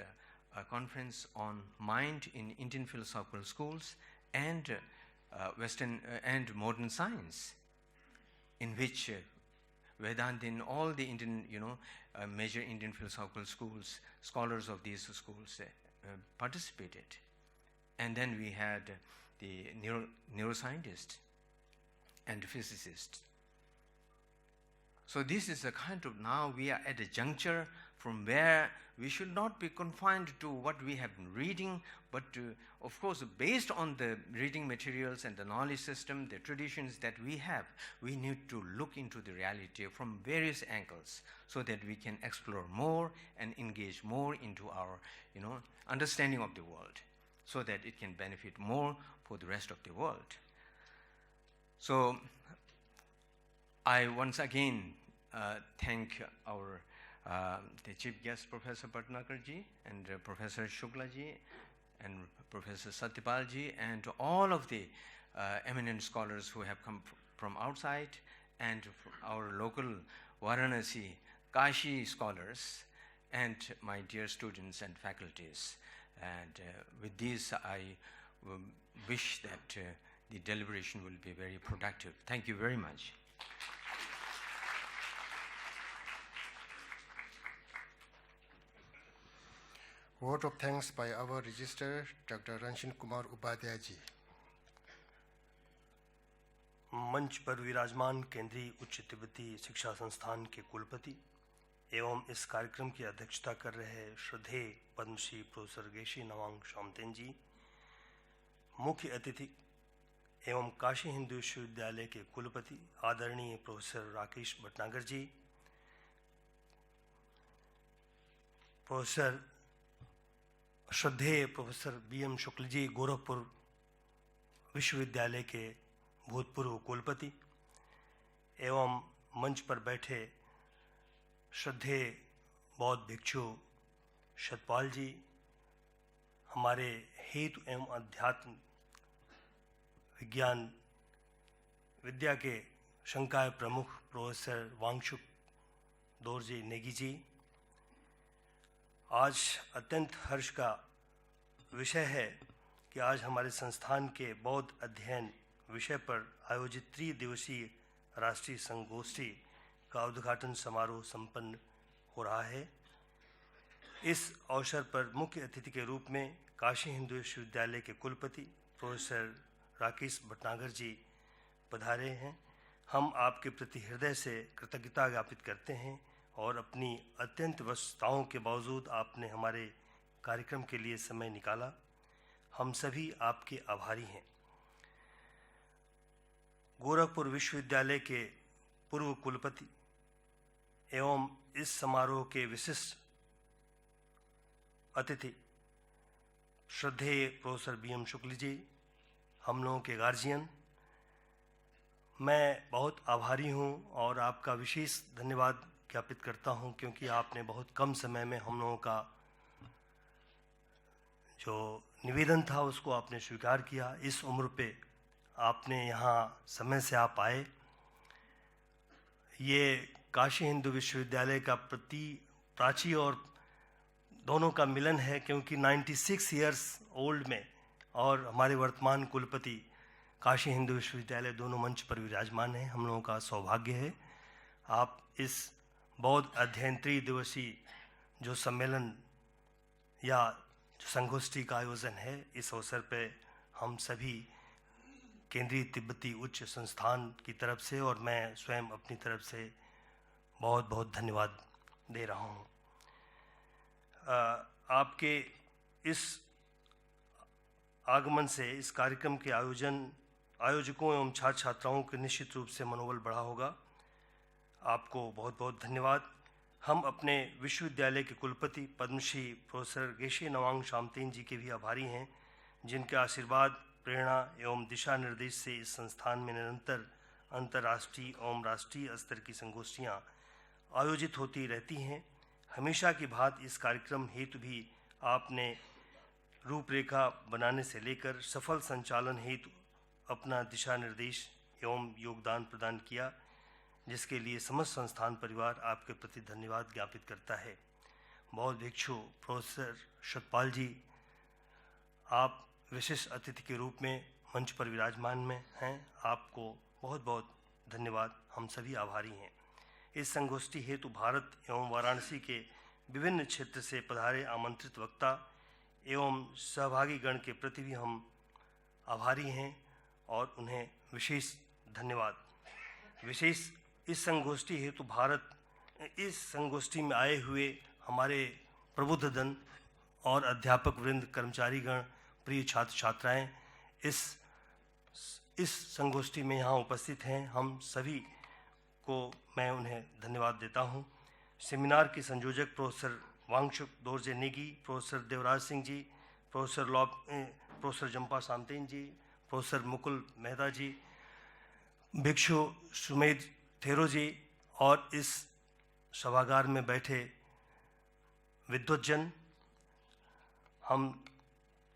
a conference on mind in Indian philosophical schools and Western and modern science, in which Vedanta in all the Indian, major Indian philosophical schools, scholars of these schools participated. And then we had the neuroscientists and physicists. So this is a kind of, now we are at a juncture from where we should not be confined to what we have been reading, but of course, based on the reading materials and the knowledge system, the traditions that we have, we need to look into the reality from various angles so that we can explore more and engage more into our, understanding of the world, so that it can benefit more for the rest of the world. So I once again thank our the chief guest, Professor Bhatnagar ji, and Professor Shukla ji, and Professor Satyapal ji, and all of the eminent scholars who have come from outside, and our local Varanasi, Kashi scholars, and my dear students and faculties. And with this, I wish that the deliberation will be very productive. Thank you very much. Vote of thanks by our Registrar, Dr. Ranshin Kumar Upadhyay ji. मंच पर विराजमान केंद्रीय उच्च तिब्बती शिक्षा संस्थान के कुलपति एवं इस कार्यक्रम की अध्यक्षता कर रहे श्रद्धेय पद्मश्री प्रोफेसर गेशी नवांग शामतेन जी, मुख्य अतिथि एवं काशी हिंदू विश्वविद्यालय के कुलपति आदरणीय प्रोफेसर राकेश भटनागर जी, प्रोफेसर श्रद्धेय प्रोफेसर BM शुक्ल जी, गोरखपुर विश्वविद्यालय के भूतपूर्व कुलपति, एवं मंच पर बैठे श्रद्धेय बौद्ध भिक्षु सतपाल जी, हमारे हेतु एवं अध्यात्म विज्ञान विद्या के संकाय प्रमुख प्रोफेसर वांगचुक दोरजे नेगी जी। आज अत्यंत हर्ष का विषय है कि आज हमारे संस्थान के बौद्ध अध्ययन विषय पर आयोजित 3 दिवसीय राष्ट्रीय संगोष्ठी का उद्घाटन समारोह संपन्न हो रहा है। इस अवसर पर मुख्य अतिथि के रूप में काशी हिंदू विश्वविद्यालय के कुलपति प्रोफेसर राकेश भटनागर जी पधारे हैं। हम आपके प्रति हृदय से कृतज्ञता ज्ञापित करते हैं और अपनी अत्यंत व्यस्तताओं के बावजूद आपने हमारे कार्यक्रम के लिए समय निकाला। हम सभी आपके आभारी हैं। गोरखपुर विश्वविद्यालय के पूर्व कुलपति एवं इस समारोह के विशिष्ट अतिथि श्रद्धेय प्रोफेसर BM शुक्ल जी, हम लोगों के गार्जियन, मैं बहुत आभारी हूं और आपका विशेष धन्यवाद ज्ञापित करता हूं क्योंकि आपने बहुत कम समय में हम लोगों का जो निवेदन था उसको आपने स्वीकार किया। इस उम्र पे आपने यहाँ समय से आप आए। ये काशी हिंदू विश्वविद्यालय का प्राची और दोनों का मिलन है क्योंकि 96 इयर्स ओल्ड में और हमारे वर्तमान कुलपति काशी हिंदू विश्वविद्यालय दोनों मंच पर विराजमान हैं। हम लोगों का सौभाग्य है आप इस बौद्ध अध्ययन 3 दिवसीय जो सम्मेलन या जो संगोष्ठी का आयोजन है, इस अवसर पे हम सभी केंद्रीय तिब्बती उच्च संस्थान की तरफ से और मैं स्वयं अपनी तरफ से बहुत बहुत धन्यवाद दे रहा हूँ। आपके इस आगमन से इस कार्यक्रम के आयोजकों एवं छात्र छात्राओं के निश्चित रूप से मनोबल बढ़ा होगा। आपको बहुत बहुत धन्यवाद। हम अपने विश्वविद्यालय के कुलपति पद्मश्री प्रोफेसर गेशी नवांग शामतेन जी के भी आभारी हैं, जिनके आशीर्वाद, प्रेरणा एवं दिशा निर्देश से इस संस्थान में निरंतर अंतर्राष्ट्रीय एवं राष्ट्रीय स्तर की संगोष्ठियाँ आयोजित होती रहती हैं। हमेशा की भांति इस कार्यक्रम हेतु भी आपने रूपरेखा बनाने से लेकर सफल संचालन हेतु अपना दिशा निर्देश एवं योगदान प्रदान किया, जिसके लिए समस्त संस्थान परिवार आपके प्रति धन्यवाद ज्ञापित करता है। बौद्ध भिक्षु प्रोफेसर सतपाल जी, आप विशिष्ट अतिथि के रूप में मंच पर विराजमान में हैं। आपको बहुत बहुत धन्यवाद। हम सभी आभारी हैं। इस संगोष्ठी हेतु भारत एवं वाराणसी के विभिन्न क्षेत्र से पधारे आमंत्रित वक्ता एवं सहभागी गण के प्रति भी हम आभारी हैं और उन्हें विशेष धन्यवाद। विशेष इस संगोष्ठी हेतु इस संगोष्ठी में आए हुए हमारे प्रबुद्धजन और अध्यापक वृंद, कर्मचारीगण, प्रिय छात्र छात्राएं इस संगोष्ठी में यहाँ उपस्थित हैं। हम सभी को मैं उन्हें धन्यवाद देता हूँ। सेमिनार के संयोजक professor Wangchuck Dorje Negi, professor Devraj Singh ji, professor Zampa शामतेन जी, प्रोफेसर मुकुल मेहता जी, भिक्षु सुमेध थेरो जी और इस सभागार में बैठे विद्वज्जन, हम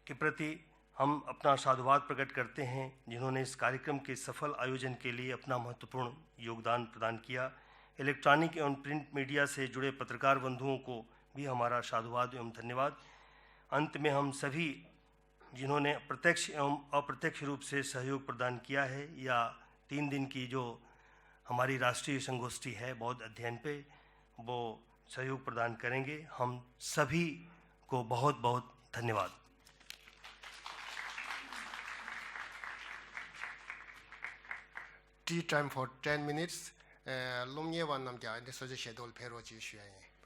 के प्रति हम अपना साधुवाद प्रकट करते हैं जिन्होंने इस कार्यक्रम के सफल आयोजन के लिए अपना महत्वपूर्ण योगदान प्रदान किया। इलेक्ट्रॉनिक एवं प्रिंट मीडिया से जुड़े पत्रकार बंधुओं को भी हमारा साधुवाद एवं धन्यवाद। अंत में हम सभी जिन्होंने प्रत्यक्ष एवं अप्रत्यक्ष रूप से सहयोग प्रदान किया है या 3 दिन की जो हमारी राष्ट्रीय संगोष्ठी है बौद्ध अध्ययन पे, वो सहयोग प्रदान करेंगे, हम सभी को बहुत बहुत धन्यवाद। Tea time for 10 minutes. Lumye wan nam ja, this was a schedule pero chi shuaye.